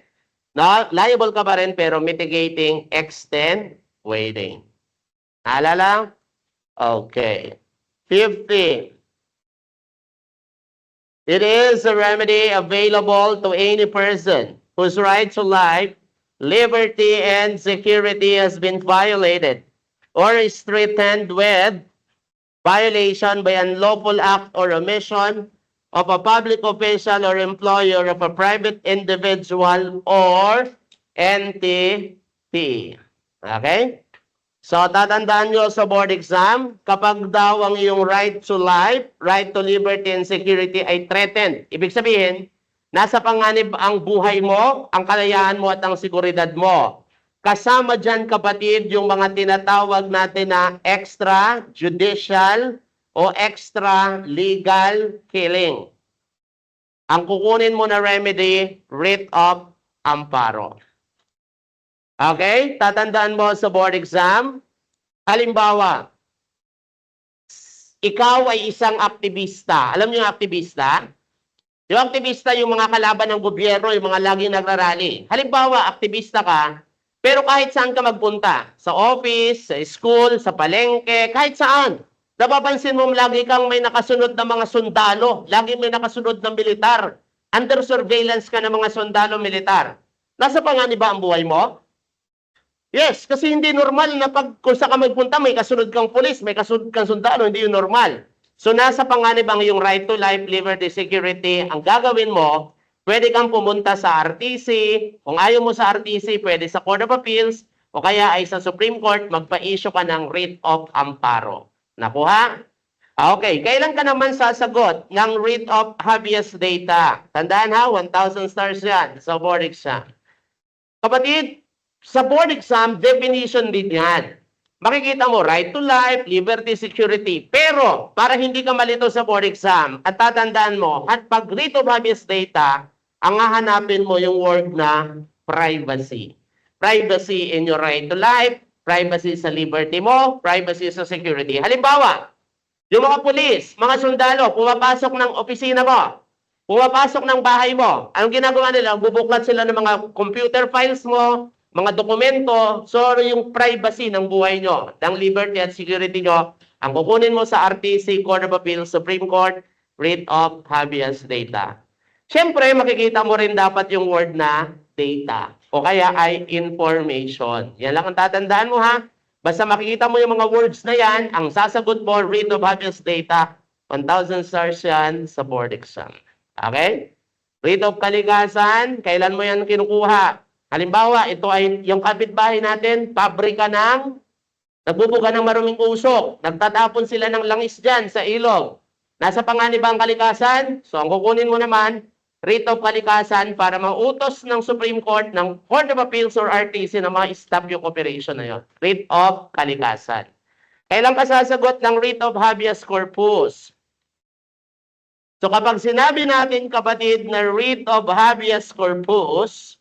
No? Liable ka pa rin pero mitigating extenuating. Naalala? Okay. 50. It is a remedy available to any person whose right to life, liberty, and security has been violated or is threatened with violation by unlawful act or omission of a public official or employer of a private individual or entity. Okay? So, tatandaan nyo sa board exam, kapag daw ang iyong right to life, right to liberty and security ay threatened. Ibig sabihin, nasa panganib ang buhay mo, ang kalayaan mo at ang seguridad mo. Kasama dyan, kapatid, yung mga tinatawag natin na extrajudicial o extra-legal killing. Ang kukunin mo na remedy, writ of amparo. Okay? Tatandaan mo sa board exam. Halimbawa, ikaw ay isang aktivista. Alam niyo yung aktivista? Yung aktivista, yung mga kalaban ng gobyerno, yung mga laging nagrarally. Halimbawa, aktivista ka, pero kahit saan ka magpunta, sa office, sa school, sa palengke, kahit saan, napapansin mo lagi kang may nakasunod na mga sundalo, lagi may nakasunod na militar. Under surveillance ka ng mga sundalo militar. Nasa panganib ba ang buhay mo? Yes, kasi hindi normal na kung saan ka magpunta, may kasunod kang pulis, may kasunod kang sundalo, hindi yun normal. So, nasa panganib ang iyong right to life, liberty, security. Ang gagawin mo, pwede kang pumunta sa RTC. Kung ayaw mo sa RTC, pwede sa Court of Appeals. O kaya ay sa Supreme Court, magpa-issue ka ng writ of amparo. Nakuha? Okay, kailan ka naman sasagot ng writ of habeas data? Tandaan ha, 1,000 stars yan sa board exam. Kapatid, sa board exam, definition din yan. Makikita mo, right to life, liberty, security. Pero, para hindi ka malito sa board exam, at tatandaan mo, at pag writ of habeas data, ang hahanapin mo yung word na privacy. Privacy in your right to life, privacy sa liberty mo, privacy sa security. Halimbawa, yung mga pulis, mga sundalo, pumapasok ng opisina mo, pumapasok ng bahay mo. Anong ginagawa nila? Bubuklat sila ng mga computer files mo, mga dokumento, so yung privacy ng buhay nyo, ng liberty at security nyo, ang kukunin mo sa RTC, Court of Appeals, Supreme Court, writ of habeas data. Siyempre, makikita mo rin dapat yung word na data o kaya ay information. Yan lang ang tatandaan mo ha. Basta makikita mo yung mga words na yan, ang sasagot mo, rate of habeas data, 1,000 stars yan sa board exam. Okay? Rate of kalikasan, kailan mo yan kinukuha? Halimbawa, ito ay yung kapitbahay natin, pabrika ng nagbubuga ng maruming usok. Nagtatapon sila ng langis dyan sa ilog. Nasa panganib ba ang kalikasan? So, ang kukunin mo naman, rate of kalikasan para mautos ng Supreme Court, ng Court of Appeals or RTC na ma-stop yung operation na yun. Rate of kalikasan. Kailan ka sasagot ng rate of habeas corpus? So, kapag sinabi natin, kapatid, na rate of habeas corpus,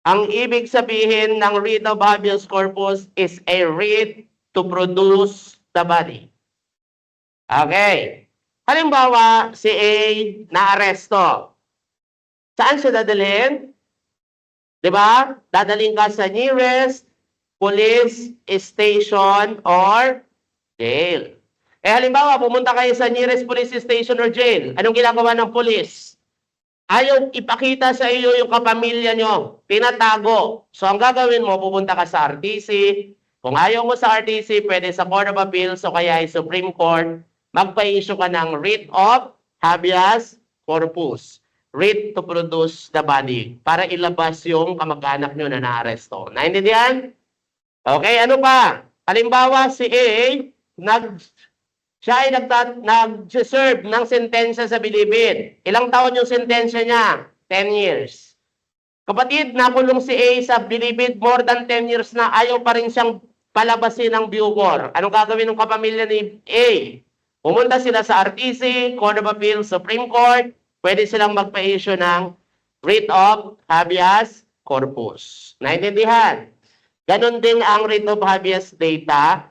ang ibig sabihin ng writ of habeas corpus is a writ to produce the body. Okay. Halimbawa, si A na-aresto. Saan siya dadalhin? Diba? Dadalhin ka sa nearest police station or jail. Halimbawa, pumunta kayo sa nearest police station or jail. Anong ginagawa ng police? Ayaw ipakita sa iyo yung kapamilya nyo. Tinatago. So, ang gagawin mo, pupunta ka sa RTC. Kung ayaw mo sa RTC, pwede sa Court of Appeals o kaya ay Supreme Court, magpa-issue ka ng writ of habeas corpus. Writ to produce the body. Para ilabas yung kamag-anak nyo na naaresto. Naintindihan? Okay, ano pa? Halimbawa, si A, siya ay nag-serve ng sentensya sa bilibid. Ilang taon yung sentensya niya? 10 years. Kapatid, nakulong si A sa bilibid more than 10 years na ayaw pa rin siyang palabasin ng Bucor. Anong gagawin ng kapamilya ni A? Pumunta sila sa RTC, Court of Appeals, Supreme Court, pwede silang magpa-issue ng writ of habeas corpus. Naintindihan? Ganon din ang writ of habeas data.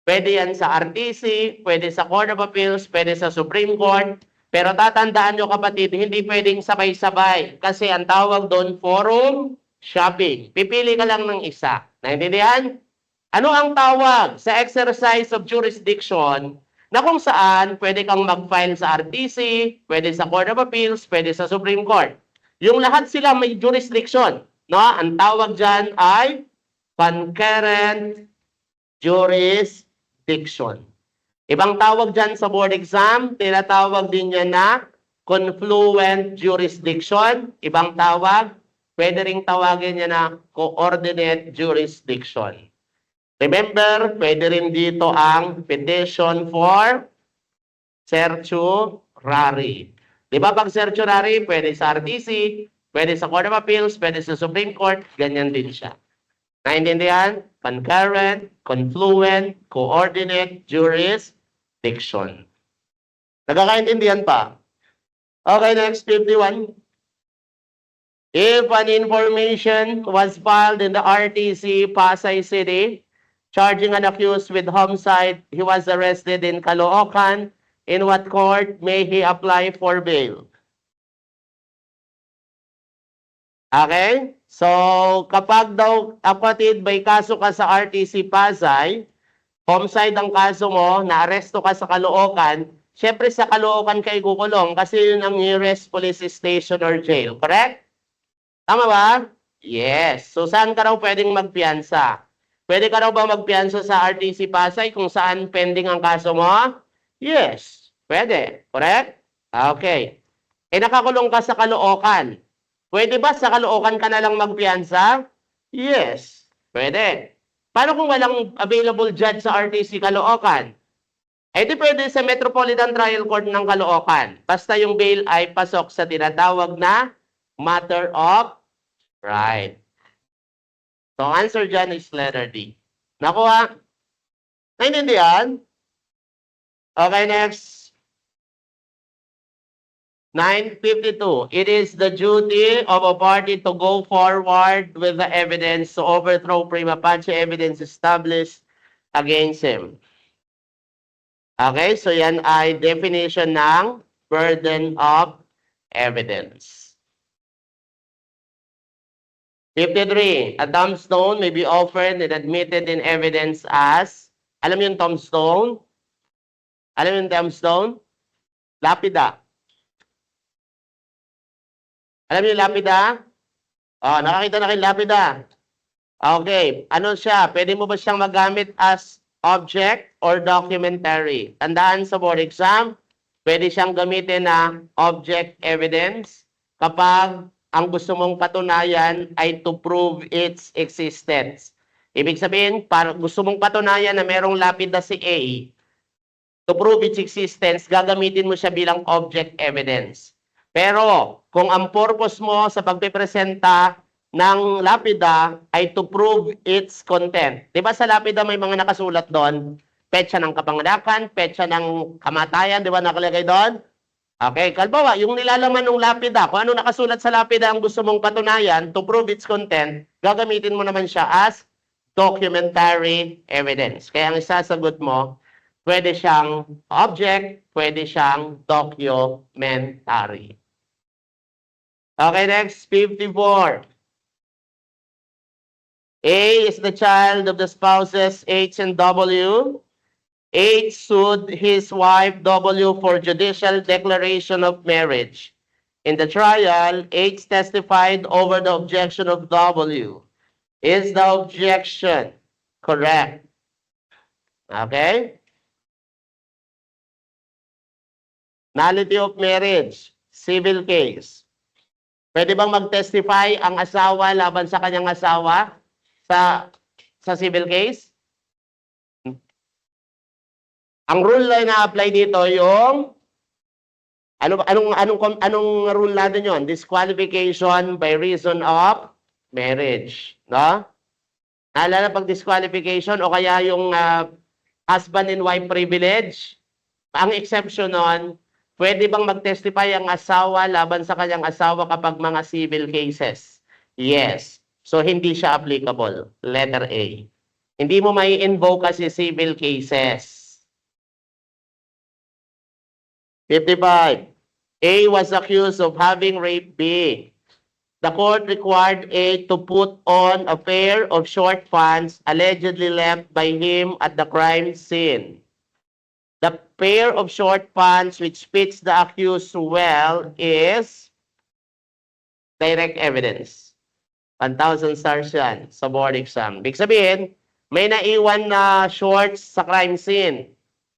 Pwede yan sa RTC, pwede sa Court of Appeals, pwede sa Supreme Court. Pero tatandaan nyo kapatid, hindi pwedeng sabay-sabay. Kasi ang tawag doon, forum shopping. Pipili ka lang ng isa. Naintindihan? Ano ang tawag sa exercise of jurisdiction na kung saan pwede kang mag-file sa RTC, pwede sa Court of Appeals, pwede sa Supreme Court. Yung lahat sila may jurisdiction. No? Ang tawag dyan ay concurrent jurisdiction. Ibang tawag dyan sa board exam, tinatawag din yan na confluent jurisdiction. Ibang tawag, pwede ring tawagin yan na coordinate jurisdiction. Remember, pwede rin dito ang petition for certiorari. Di ba pag certiorari, pwede sa RTC, pwede sa Court of Appeals, pwede sa Supreme Court, ganyan din siya. Naintindihan? Concurrent, confluent, coordinate jurisdiction. Nagkakaintindihan pa? Okay, next 51. If an information was filed in the RTC Pasay City charging an accused with homicide, he was arrested in Caloocan, in what court may he apply for bail? Okay? So, kapag daw, kapatid, may kaso ka sa RTC Pasay, homicide ang kaso mo, naaresto ka sa Caloocan, syempre sa Caloocan ka ikukulong kasi yun ang nearest police station or jail. Correct? Tama ba? Yes. So, saan ka raw pwedeng magpiyansa? Pwede ka raw ba magpiyansa sa RTC Pasay kung saan pending ang kaso mo? Yes. Pwede. Correct? Okay. Nakakulong ka sa Caloocan. Pwede ba sa Caloocan ka na lang magpiyansa? Yes. Pwede. Paano kung walang available judge sa RTC Caloocan? Di pwede sa Metropolitan Trial Court ng Caloocan. Basta yung bail ay pasok sa tinatawag na matter of right. So, answer dyan is letter D. Nakuha? Naintindihan? Okay, next. 952. It is the duty of a party to go forward with the evidence to overthrow prima facie evidence established against him. Okay, so yan ay definition ng burden of evidence. 53. A tombstone may be offered and admitted in evidence as, alam yung tombstone? Alam yung tombstone? Lapida. Alam niyo yung lapida? Oh, nakakita na kayo yung lapida. Okay, ano siya? Pwede mo ba siyang magamit as object or documentary? Tandaan sa board exam, pwede siyang gamitin na object evidence kapag ang gusto mong patunayan ay to prove its existence. Ibig sabihin, para gusto mong patunayan na merong lapida si A, to prove its existence, gagamitin mo siya bilang object evidence. Pero, kung ang purpose mo sa pagpipresenta ng lapida ay to prove its content. Di ba sa lapida may mga nakasulat doon? Petsa ng kapanganakan, petsa ng kamatayan, di ba nakalagay doon? Okay, kalbawa, yung nilalaman ng lapida, kung ano nakasulat sa lapida ang gusto mong patunayan to prove its content, gagamitin mo naman siya as documentary evidence. Kaya ang isasagot mo, pwede siyang object, pwede siyang documentary. Okay, next, 54. A is the child of the spouses H and W. H sued his wife W for judicial declaration of marriage. In the trial, H testified over the objection of W. Is the objection correct? Okay? Nullity of marriage, civil case. Pwede bang mag-testify ang asawa laban sa kanyang asawa sa civil case? Ang rule na ina-apply dito yung anong rule natin yon? Disqualification by reason of marriage, no? Naalala pag disqualification o kaya yung husband and wife privilege, ang exception nun, pwede bang mag-testify ang asawa laban sa kanyang asawa kapag mga civil cases? Yes. So, hindi siya applicable. Letter A. Hindi mo may invoke kasi civil cases. 55. A was accused of having raped B. The court required A to put on a pair of short pants allegedly left by him at the crime scene. The pair of short pants which fits the accused well is direct evidence. 1,000 stars yan sa board exam. Ibig sabihin, may naiwan na shorts sa crime scene.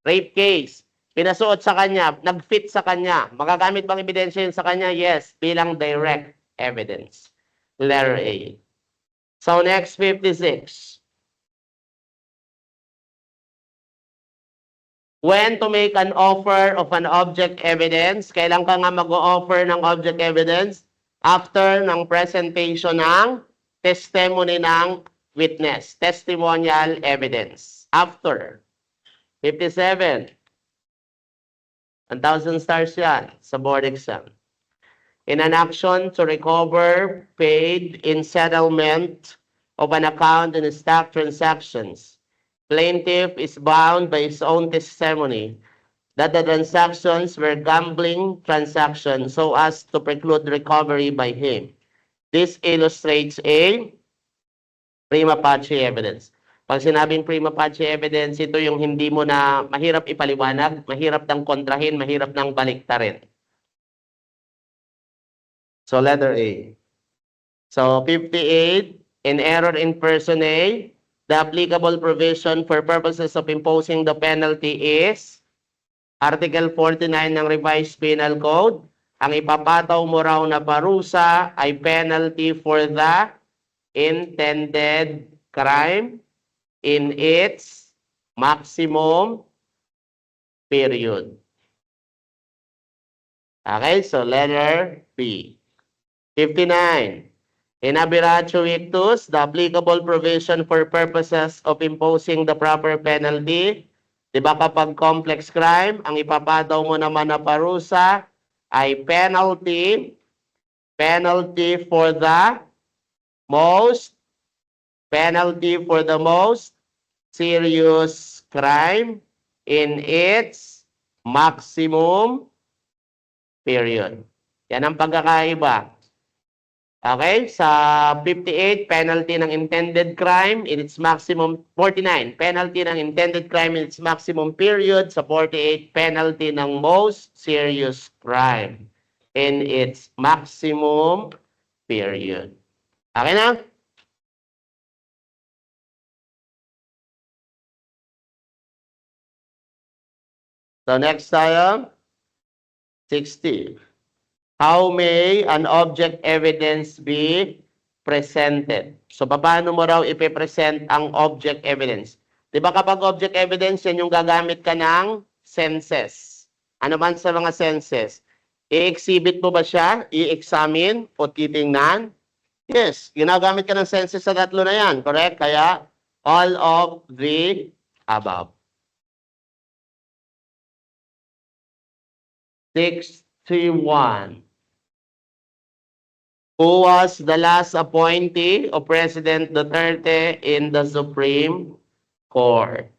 Rape case. Pinasuot sa kanya, nag-fit sa kanya. Magagamit bang ebidensya yun sa kanya? Yes, bilang direct evidence. Letter A. So next, 56. When to make an offer of an object evidence, kailan ka nga mag-o-offer ng object evidence? After ng presentation ng testimony ng witness, testimonial evidence. After. 57. 1,000 stars yan sa board exam. In an action to recover paid in settlement of an account in stock transactions, plaintiff is bound by his own testimony that the transactions were gambling transactions so as to preclude recovery by him. This illustrates a prima facie evidence. Pag sinabing prima facie evidence, ito yung hindi mo na mahirap ipaliwanag, mahirap nang kontrahin, mahirap nang baliktarin. So, letter A. So, 58, in error in person A, the applicable provision for purposes of imposing the penalty is Article 49 ng Revised Penal Code. Ang ipapataw mo raw na parusa ay penalty for the intended crime in its maximum period. Okay, so letter B. 59. In aberratio ictus, the applicable provision for purposes of imposing the proper penalty, di ba kapag complex crime, ang ipapataw mo naman na parusa ay penalty for the most serious crime in its maximum period. Yan ang pagkakaiba. Okay, sa 58, penalty ng intended crime in its maximum, 49, penalty ng intended crime in its maximum period. Sa 48, penalty ng most serious crime in its maximum period. Okay na? So next tayo, 60. How may an object evidence be presented? So, paano mo raw ipipresent ang object evidence? Di ba kapag object evidence, yan yung gagamit ka ng senses. Ano man sa mga senses? I-exhibit mo ba siya? I-examine o titingnan? Yes, ginagamit ka ng senses sa tatlo na yan, correct? Kaya, all of the above. 61. Who was the last appointee of President Duterte in the Supreme Court?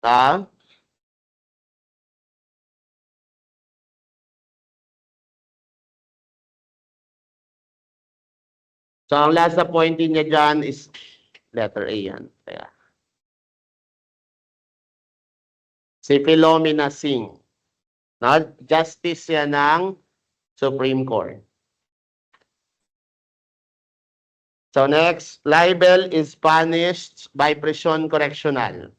Ha? So, ang last appointee niya dyan is letter A yan. Kaya. Si Philomena Singh. No? Justice yan ng Supreme Court. So next, libel is punished by prison correctional.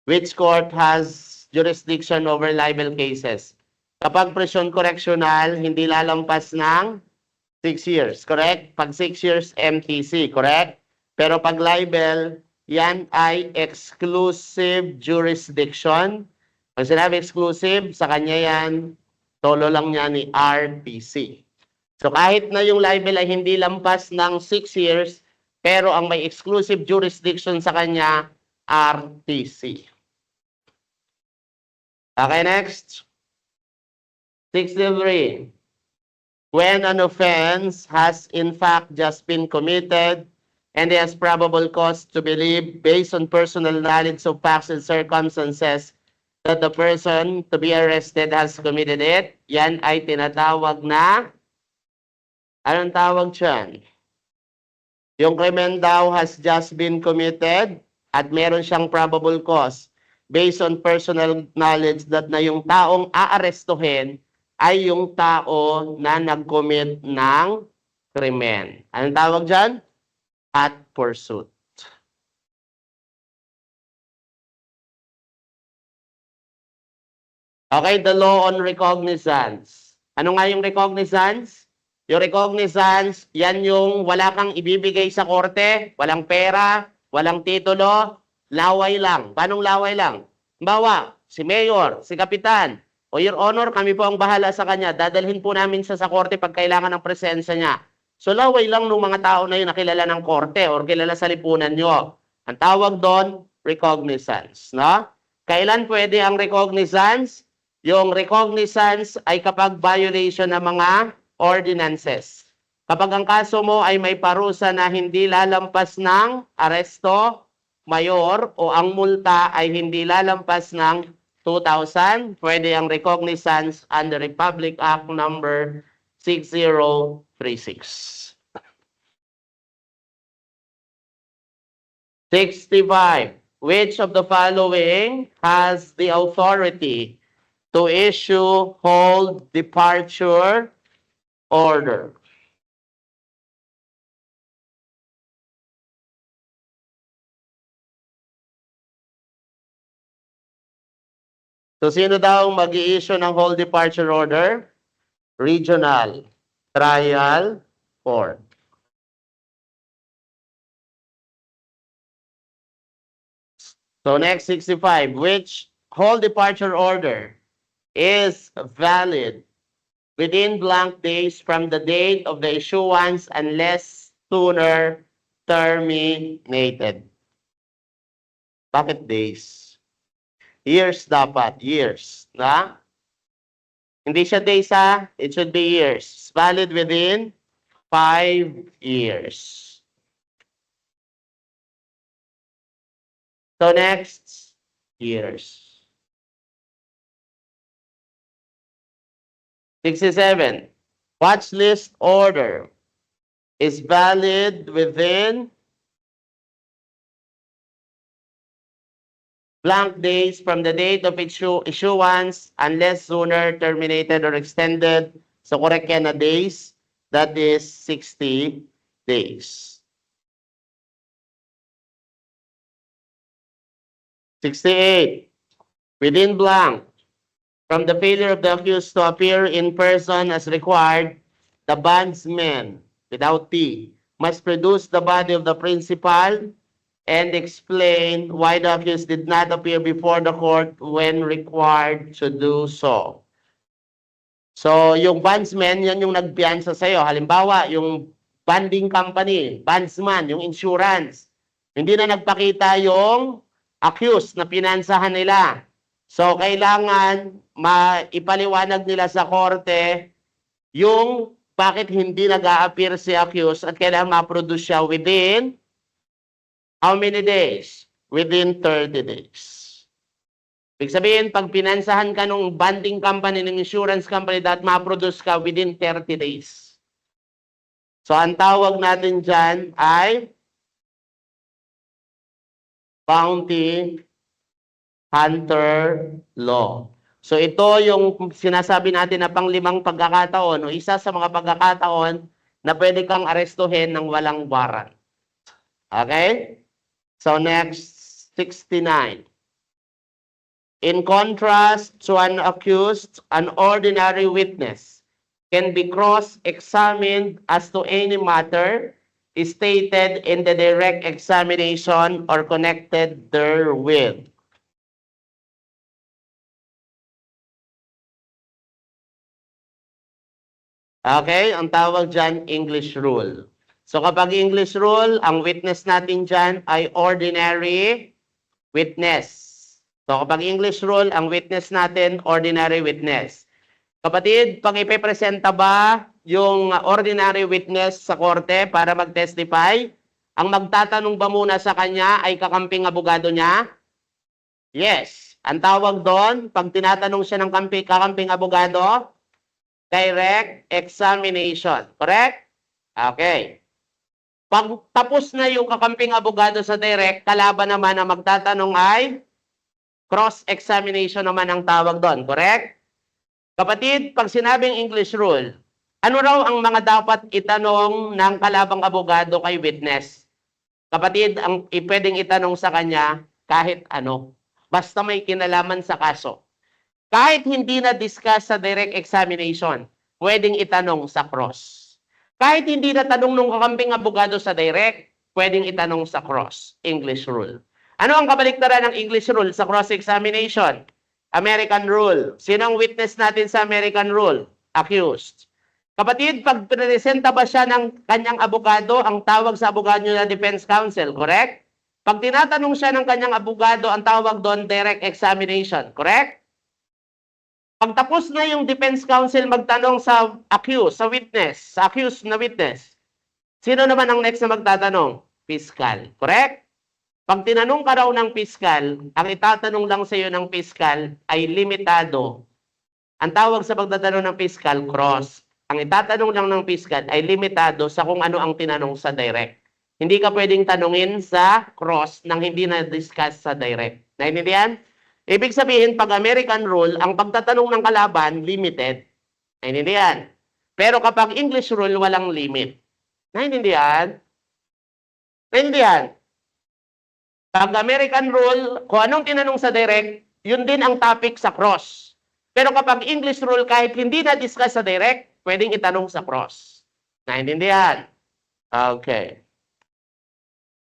Which court has jurisdiction over libel cases? Kapag prison correctional, hindi lalampas ng 6 years, correct? Pag 6 years, MTC, correct? Pero pag libel, yan ay exclusive jurisdiction. Pag sinabi exclusive, sa kanya yan, solo lang niya ni RTC. So kahit na yung libel ay hindi lampas ng 6 years, pero ang may exclusive jurisdiction sa kanya, RTC. Okay, next. 63. When an offense has in fact just been committed and there is probable cause to believe based on personal knowledge of facts and circumstances that the person to be arrested has committed it, yan ay tinatawag na, anong tawag dyan? Yung krimen daw has just been committed at meron siyang probable cause based on personal knowledge that na yung taong aarestuhin ay yung tao na nag-commit ng krimen. Anong tawag dyan? Hot pursuit. Okay, the law on recognizance. Ano nga yung recognizance? Yung recognizance, yan yung wala kang ibibigay sa korte, walang pera, walang titulo, laway lang. Paanong laway lang? Bawa, si mayor, si kapitan, o your honor, kami po ang bahala sa kanya. Dadalhin po namin sa korte pag kailangan ng presensya niya. So laway lang ng mga tao na yun na kilala ng korte or kilala sa lipunan nyo. Ang tawag doon, recognizance. No? Kailan pwede ang recognizance? Yung recognizance ay kapag violation ng mga ordinances. Kapag ang kaso mo ay may parusa na hindi lalampas ng aresto, mayor, o ang multa ay hindi lalampas ng 2,000, pwede ang recognizance under Republic Act number 6036. 65. Which of the following has the authority to issue hold departure order? So, sino daw mag-i-issue ng hold departure order? Regional Trial Court. So, next 65. Which hold departure order is valid within blank days from the date of the issuance unless sooner terminated? Bakit days? Years dapat. Years. Na? Hindi siya days ha. It should be years. It's valid within 5 years. So next, years. 67. Watch list order is valid within blank days from the date of issuance unless sooner terminated or extended. So correct yan na days. That is 60 days. 68. Within blank. From the failure of the accused to appear in person as required, the bondsman, without T, must produce the body of the principal and explain why the accused did not appear before the court when required to do so. So, yung bondsman, yan yung nagpiyansa sa'yo. Halimbawa, yung bonding company, bondsman, yung insurance. Hindi na nagpakita yung accused na pinansahan nila. So, kailangan maipaliwanag nila sa korte yung bakit hindi nag-a-appear si accused at kailangan ma-produce siya within how many days? Within 30 days. Ibig sabihin, pag pinansahan ka ng bonding company, ng insurance company, dapat ma-produce ka within 30 days. So, ang tawag natin dyan ay bounty hunter law. So ito yung sinasabi natin na pang-limang pagkakataon o isa sa mga pagkakataon na pwede kang arestuhin ng walang warrant. Okay? So next, 69. In contrast to an accused, an ordinary witness can be cross-examined as to any matter stated in the direct examination or connected therewith. Okay, ang tawag dyan, English rule. So kapag English rule, ang witness natin dyan ay ordinary witness. So kapag English rule, ang witness natin, ordinary witness. Kapatid, pag ipipresenta ba yung ordinary witness sa korte para mag-testify, ang magtatanong ba muna sa kanya ay kakamping abogado niya? Yes. Ang tawag doon, pag tinatanong siya ng kakamping abogado, direct examination. Correct? Okay. Pag tapos na yung kakamping abogado sa direct, kalaban naman ang magtatanong ay cross-examination naman ang tawag doon. Correct? Kapatid, pag sinabing English rule, ano raw ang mga dapat itanong ng kalabang abogado kay witness? Kapatid, ang pwedeng itanong sa kanya kahit ano. Basta may kinalaman sa kaso. Kahit hindi na-discuss sa direct examination, pwedeng itanong sa cross. Kahit hindi na tanong ng kakamping abogado sa direct, pwedeng itanong sa cross. English rule. Ano ang kabaliktaran ng English rule sa cross-examination? American rule. Sino ang witness natin sa American rule? Accused. Kapatid, pag presenta ba siya ng kanyang abogado, ang tawag sa abogado niya na defense counsel, correct? Pag tinatanong siya ng kanyang abogado, ang tawag doon direct examination, correct? Pag tapos na yung defense counsel magtanong sa accused, sa witness, sa accused na witness, sino naman ang next na magtatanong? Fiscal, correct? Pag tinanong ka raw ng fiscal, ang itatanong lang sa iyo ng fiscal ay limitado. Ang tawag sa pagtatanong ng fiscal, cross. Ang itatanong lang ng fiscal ay limitado sa kung ano ang tinanong sa direct. Hindi ka pwedeng tanungin sa cross nang hindi na-discuss sa direct. Naintindihan? Ibig sabihin, pag American rule, ang pagtatanong ng kalaban, limited. Naintindihan? Pero kapag English rule, walang limit. Naintindihan? Naintindihan? Pag American rule, kung anong tinanong sa direct, yun din ang topic sa cross. Pero kapag English rule, kahit hindi na-discuss sa direct, pwedeng itanong sa cross. Naintindihan? Okay.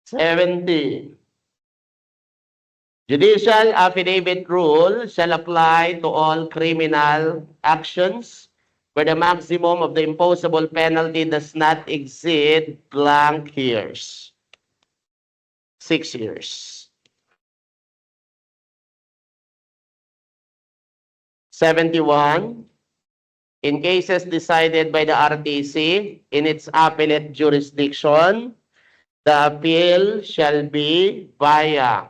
70. Judicial affidavit rule shall apply to all criminal actions where the maximum of the imposable penalty does not exceed blank years. 6 years. '71. In cases decided by the RTC in its appellate jurisdiction, the appeal shall be via.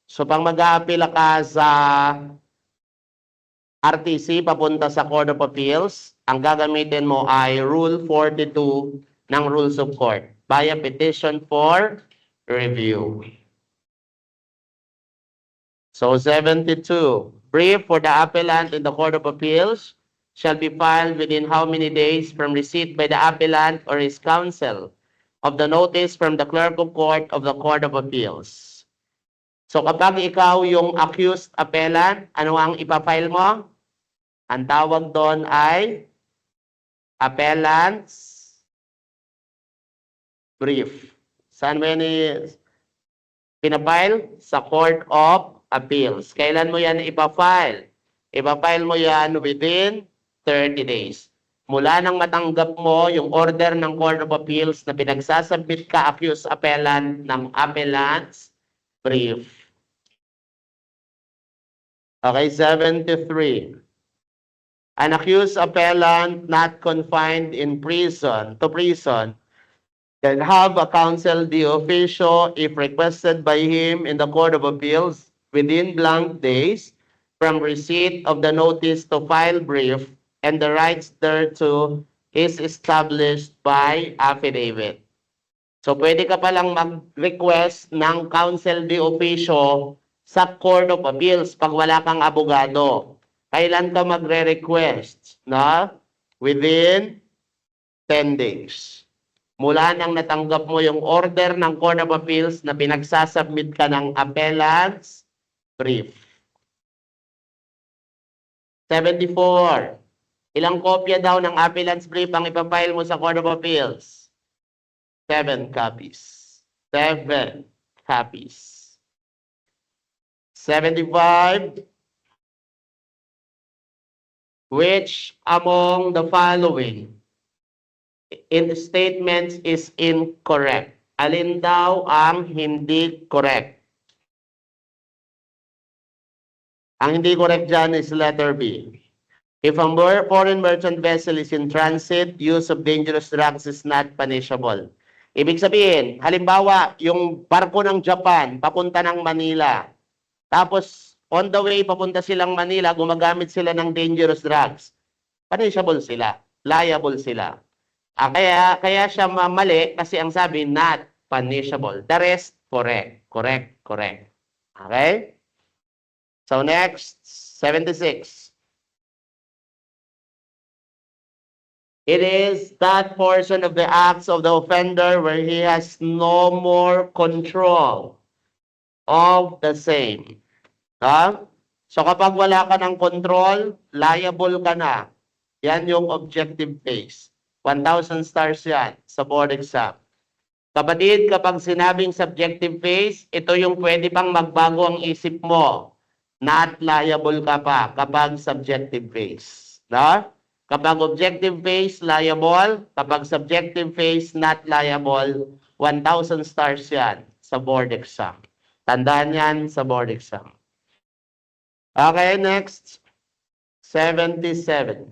So, pag mag-a-appeal ka sa RTC papunta sa Court of Appeals, ang gagamitin mo ay Rule 42 ng Rules of Court via petition for review. So 72, brief for the appellant in the Court of Appeals shall be filed within how many days from receipt by the appellant or his counsel of the notice from the clerk of court of the Court of Appeals. So kapag ikaw yung accused appellant, ano ang ipafile mo? Ang tawag doon ay appellant's brief. Saan mo yan pinafile? Sa Court of Appeals. Kailan mo yan ipafile? Ipafile mo yan within 30 days. Mula nang matanggap mo yung order ng Court of Appeals na pinagsasubmit ka accused appellant ng appellant's brief. Okay, 73. An accused appellant not confined in prison can have a counsel de officio if requested by him in the Court of Appeals within blank days from receipt of the notice to file brief, and the rights thereto is established by affidavit. So pwede ka palang mag-request ng counsel de officio sa Court of Appeals pag wala kang abogado. Kailan ka magre-request? No? Within 10 days. Mula nang natanggap mo yung order ng Court of Appeals na pinagsasubmit ka ng appellant's brief. 74. Ilang kopya daw ng appellant's brief ang ipapile mo sa Court of Appeals? 7 copies. 7 copies. 75. Which among the following in the statements is incorrect? Alin daw ang hindi correct? Ang hindi correct dyan is letter B. If a foreign merchant vessel is in transit, use of dangerous drugs is not punishable. Ibig sabihin, halimbawa, yung barko ng Japan papunta ng Manila. Tapos, on the way, papunta silang Manila, gumagamit sila ng dangerous drugs. Punishable sila. Liable sila. Kaya siya mali kasi ang sabi, not punishable. The rest, correct. Correct. Correct. Okay? So next, 76. It is that portion of the acts of the offender where he has no more control of the same. So kapag wala ka ng control, liable ka na. Yan yung objective phase. 1,000 stars yan sa board exam. Kapatid, kapag sinabing subjective phase, ito yung pwede pang magbago ang isip mo. Not liable ka pa kapag subjective phase. No? Kapag objective phase, liable. Kapag subjective phase, not liable. 1,000 stars yan sa board exam. Tandaan yan sa board exam. Okay, next. 77.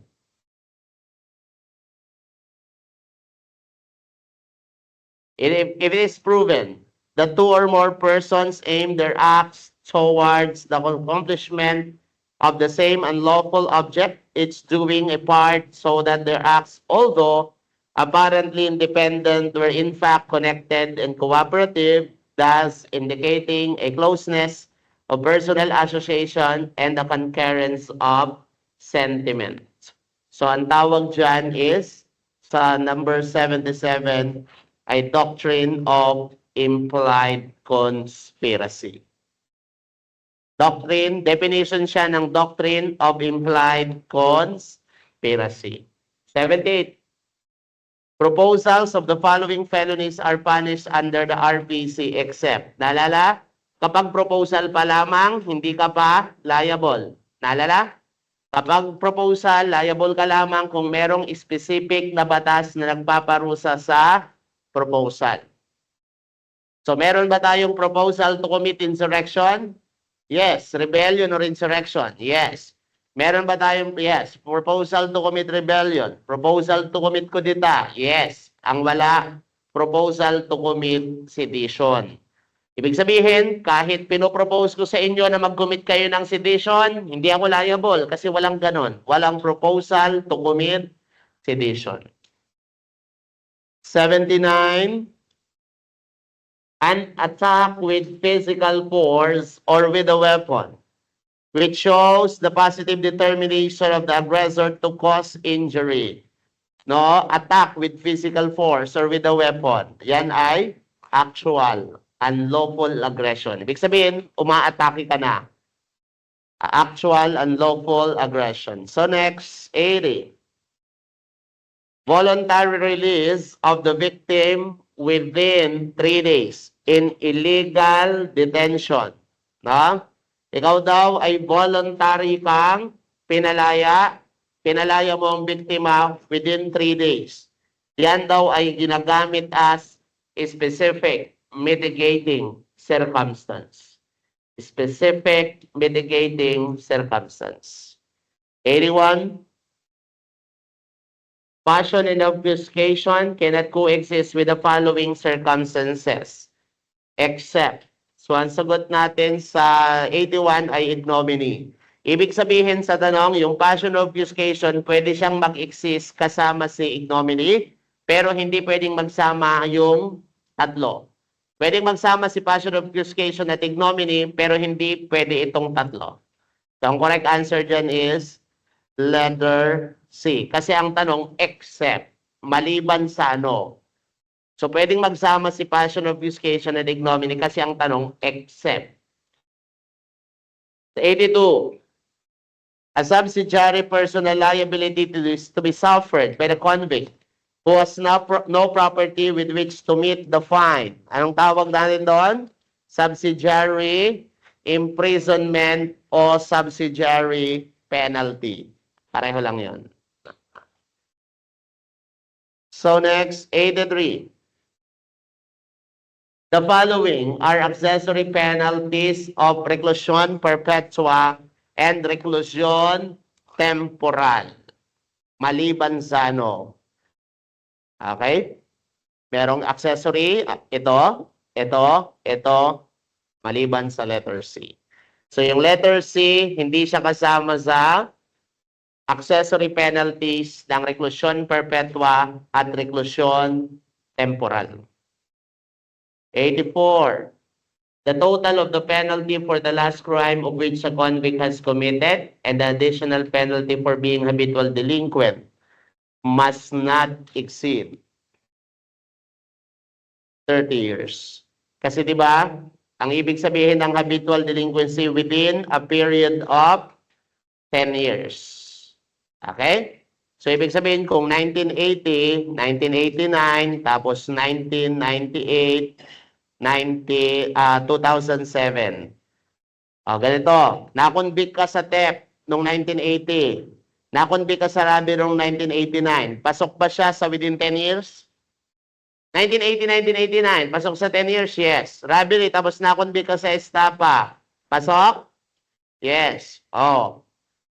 If it is proven that two or more persons aim their acts towards the accomplishment of the same unlawful object, it's doing a part so that their acts, although apparently independent, were in fact connected and cooperative, thus indicating a closeness of personal association and the concurrence of sentiment. So ang tawag dyan is, sa number 77, ay doctrine of implied conspiracy. Doctrine, definition siya ng doctrine of implied conspiracy. 78. Proposals of the following felonies are punished under the RPC except. Naalala? Kapag proposal pa lamang, hindi ka pa liable. Naalala? Kapag proposal, liable ka lamang kung merong specific na batas na nagpaparusa sa proposal. So, meron ba tayong proposal to commit insurrection? Yes. Rebellion or insurrection? Yes. Meron ba tayong, yes, proposal to commit rebellion? Proposal to commit kudeta? Yes. Ang wala, proposal to commit sedition. Ibig sabihin, kahit pinopropose ko sa inyo na mag-commit kayo ng sedition, hindi ako liable kasi walang ganon. Walang proposal to commit sedition. 79. an attack with physical force or with a weapon, which shows the positive determination of the aggressor to cause injury. No, attack with physical force or with a weapon. Yan ay actual, unlawful aggression. Ibig sabihin, umaatake ka na. Actual, unlawful aggression. So next, 80. Voluntary release of the victim within 3 days in illegal detention. No? Ikaw daw ay voluntary kang pinalaya. Pinalaya mo ang biktima within 3 days. Yan daw ay ginagamit as specific mitigating circumstance. Specific mitigating circumstance. 81. Passion and obfuscation cannot coexist with the following circumstances. Except, so ang sagot natin sa 81 ay ignominy. Ibig sabihin sa tanong, yung passion and obfuscation, pwede siyang mag-exist kasama si ignominy, pero hindi pwedeng magsama yung tatlo. Pwedeng magsama si passion and obfuscation at ignominy, pero hindi pwede itong tatlo. So ang correct answer dyan is letter C. Kasi ang tanong, except, maliban sa ano. So, pwedeng magsama si passion, obfuscation, and ignominy kasi ang tanong, except. 82. A subsidiary personal liability to be suffered by the convict who has no property with which to meet the fine. Anong tawag natin doon? Subsidiary imprisonment o subsidiary penalty. Pareho lang yon. So next, 83. The following are accessory penalties of reclusion perpetua and reclusion temporal. Maliban sa ano? Okay? Merong accessory, ito, maliban sa letter C. So yung letter C, hindi siya kasama sa accessory penalties ng reclusion perpetua at reclusion temporal. 84. The total of the penalty for the last crime of which a convict has committed and the additional penalty for being habitual delinquent must not exceed 30 years. Kasi di ba, ang ibig sabihin ng habitual delinquency within a period of 10 years. Okay? So, ibig sabihin kung 1980, 1989, tapos 1998, 2007. O, ganito. Nakonvict ka sa theft noong 1980. Nakonvict ka sa robbery noong 1989. Pasok ba siya sa within 10 years? 1980, 1989. Pasok sa 10 years? Yes. Robbery, tapos nakonvict ka sa estafa. Pasok? Yes. Oh.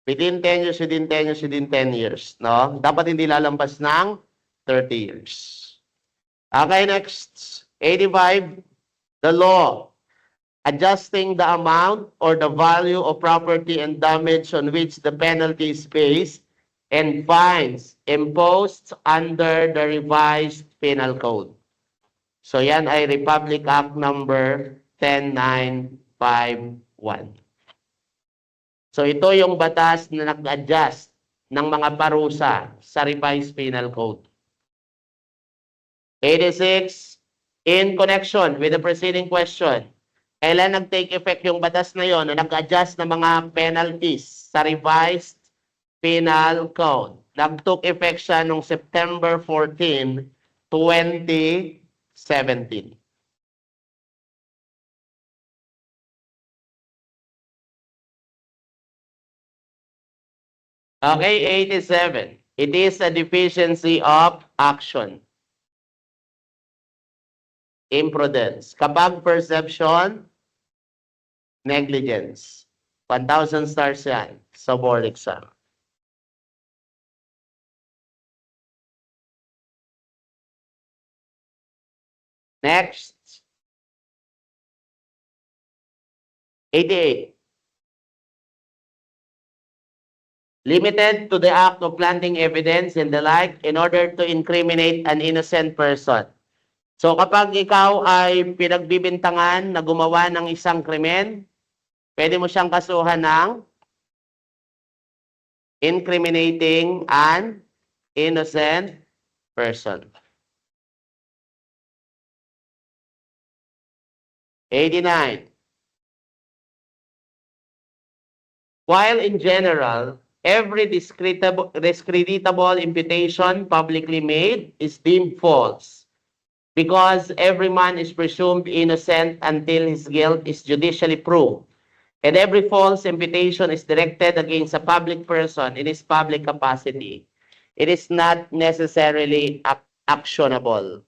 Within 10 years, within 10 years, within 10 years. No? Dapat hindi lalampas ng 30 years. Okay, next. 85. The law. Adjusting the amount or the value of property and damage on which the penalty is based and fines imposed under the revised penal code. So yan ay Republic Act number 10951. So ito yung batas na nag-adjust ng mga parusa sa revised penal code. 86, in connection with the preceding question, kailan nag-take effect yung batas na yon na nag-adjust ng mga penalties sa revised penal code? Nag-took effect siya noong September 14, 2017. Okay, 87. It is a deficiency of action. Imprudence. Kapag perception, negligence. 1,000 stars yan sa board exam. Next. 88. Limited to the act of planting evidence and the like in order to incriminate an innocent person. So kapag ikaw ay pinagbibintangan na gumawa ng isang krimen, pwede mo siyang kasuhan ng incriminating an innocent person. 89. While in general, every discreditable imputation publicly made is deemed false, because every man is presumed innocent until his guilt is judicially proved, and every false imputation is directed against a public person in his public capacity. It is not necessarily actionable.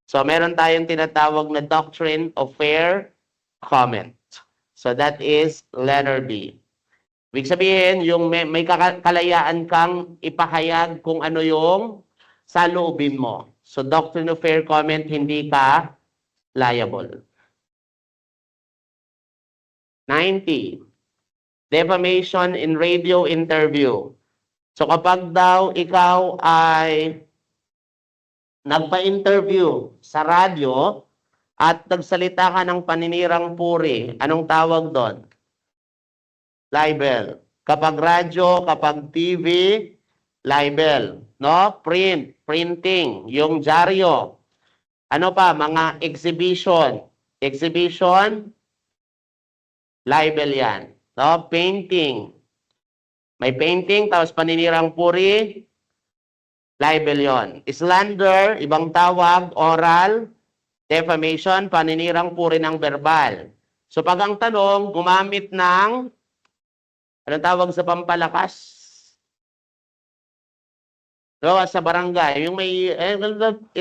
So meron tayong tinatawag na doctrine of fair comment. So that is letter B. Ibig sabihin, yung may kalayaan kang ipahayag kung ano yung saloobin mo. So doctrine of fair comment, hindi ka liable. 90. Defamation in radio interview. So kapag daw ikaw ay nagpa-interview sa radyo at nagsalita ka ng paninirang puri, anong tawag doon? Libel. Kapag radyo, kapag TV, libel. No? Printing, yung dyaryo. Ano pa? Mga exhibition. Exhibition, libel yan. No? Painting. May painting, tapos paninirang puri, libel yon. Slander, ibang tawag, oral, defamation, paninirang puri ng verbal. So pag ang tanong, gumamit ng, anong tawag sa pampalakas? So, sa barangay, yung may,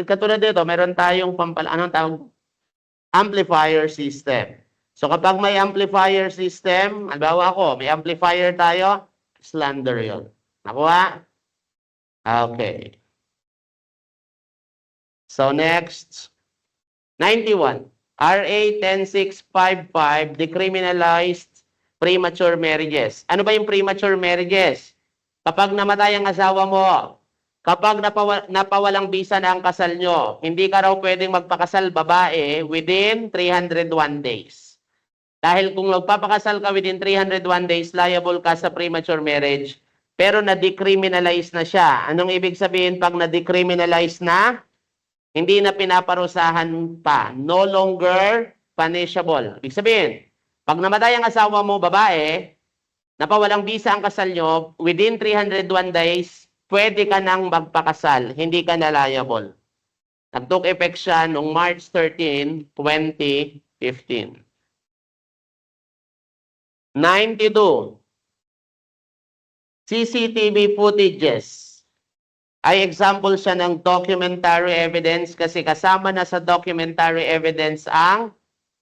katulad dito, meron tayong anong tawag? Amplifier system. So kapag may amplifier system, halimbawa ako, may amplifier tayo, slander yon. Nakuha? Okay. So next, 91. RA 10655 decriminalized premature marriages. Ano ba yung premature marriages? Kapag namatay ang asawa mo, kapag napawalang bisa na ang kasal nyo, hindi ka raw pwedeng magpakasal babae within 301 days. Dahil kung magpapakasal ka within 301 days, liable ka sa premature marriage. Pero na-decriminalize na siya. Anong ibig sabihin pag na-decriminalize na? Hindi na pinaparusahan pa. No longer punishable. Ibig sabihin, pag namatay ang asawa mo, babae, napawalang bisa ang kasal nyo, within 301 days, pwede ka nang magpakasal. Hindi ka na liable. Nag-took effect siya noong March 13, 2015. 92. CCTV footages ay example siya ng documentary evidence kasi kasama na sa documentary evidence ang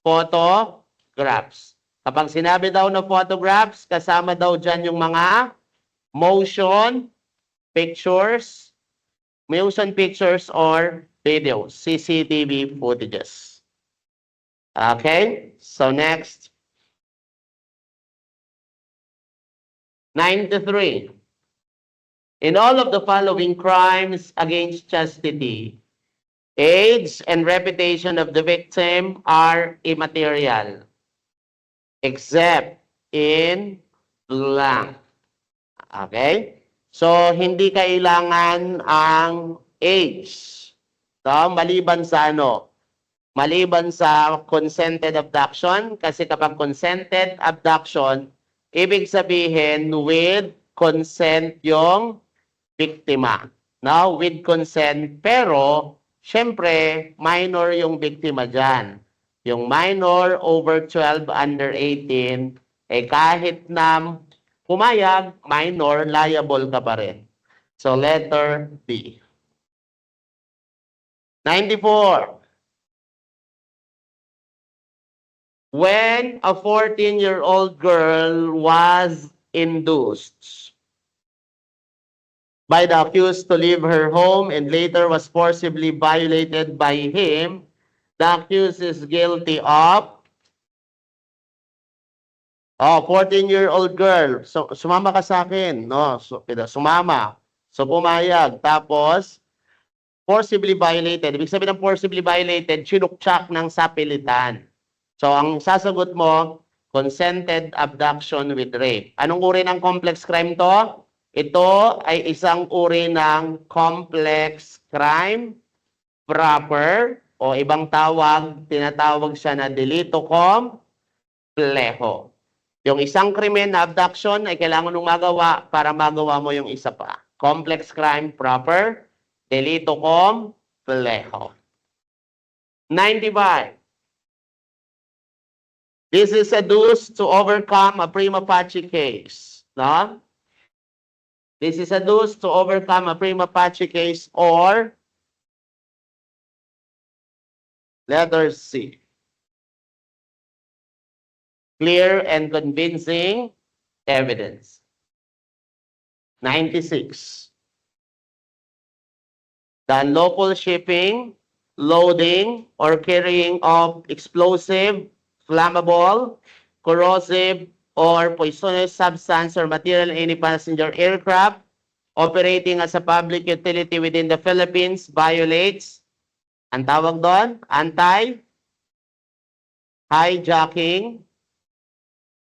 photographs. Kapag sinabi daw na photographs, kasama daw dyan yung mga motion pictures or videos, CCTV footages. Okay? So next. 93. In all of the following crimes against chastity, age and reputation of the victim are immaterial, except in blank. Okay? So, hindi kailangan ang age. So, maliban sa ano? Maliban sa consented abduction, kasi kapag consented abduction, ibig sabihin with consent yung biktima. Now, with consent, pero, syempre, minor yung biktima dyan. Yung minor over 12, under 18, kahit na pumayag, minor, liable ka pa rin. So, letter B. 94. When a 14-year-old girl was induced by the accused to leave her home and later was forcibly violated by him, the accused is guilty of 14-year-old girl. So, sumama ka sa akin, no? So, sumama. So, pumayag. Tapos, forcibly violated. Ibig sabihin ng forcibly violated, sinukchak ng sapilitan. So, ang sasagot mo, consented abduction with rape. Anong uri ng complex crime to? Ito ay isang uri ng complex crime proper o ibang tawag, tinatawag siya na delito complejo. Yung isang krimen na abduction ay kailangan mong magawa para magawa mo yung isa pa. Complex crime proper, delito complejo. 95. This is adduced to overcome a prima facie case. No? This is adduced to overcome a prima facie case or letter C. Clear and convincing evidence. 96. The unlawful shipping, loading, or carrying of explosive, flammable, corrosive, or poisonous substance or material in any passenger aircraft operating as a public utility within the Philippines violates, ang tawag doon, anti-hijacking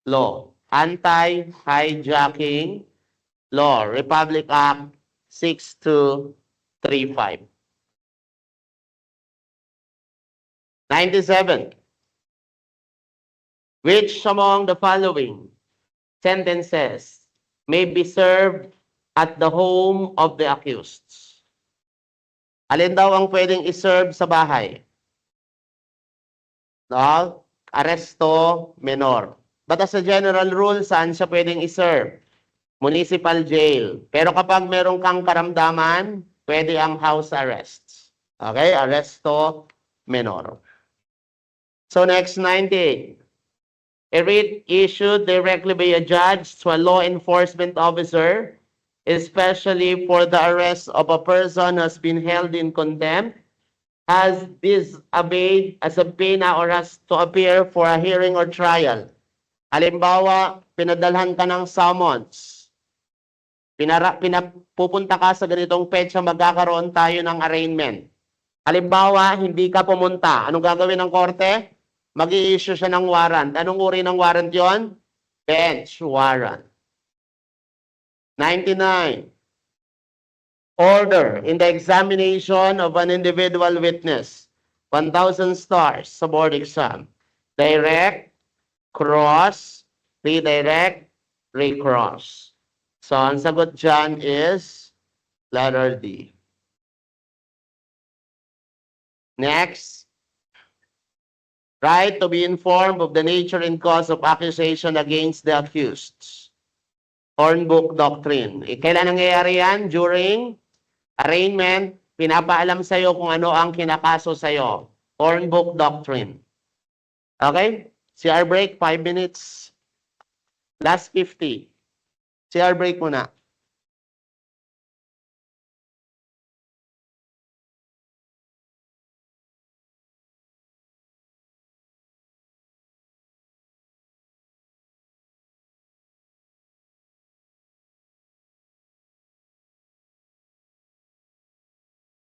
law. Anti-hijacking law. Republic Act 6235. 97. Which among the following sentences may be served at the home of the accused? Alin daw ang pwedeng iserve sa bahay? No? Arresto menor. But as a general rule, saan siya pwedeng iserve? Municipal jail. Pero kapag meron kang karamdaman, pwede ang house arrest. Okay? Arresto menor. So next, 98. A writ issued directly by a judge to a law enforcement officer, especially for the arrest of a person who has been held in contempt, has disobeyed as a pena or has to appear for a hearing or trial. Halimbawa, pinadalhan ka ng summons. Pupunta ka sa ganitong petsa, magkakaroon tayo ng arraignment. Halimbawa, hindi ka pumunta. Anong gagawin ng korte? Mag-i-issue siya ng warrant. Anong uri ng warrant yon? Bench warrant. 99. Order in the examination of an individual witness. 1,000 stars sa board exam. Direct, cross, redirect, recross. So, ang sagot dyan is letter D. Next. Right to be informed of the nature and cause of accusation against the accused. Hornbook Doctrine. Kailan nangyayari yan? During arraignment, pinapaalam sa'yo kung ano ang kinakaso sa'yo. Hornbook Doctrine. Okay? CR break, 5 minutes. Last 50. CR break muna.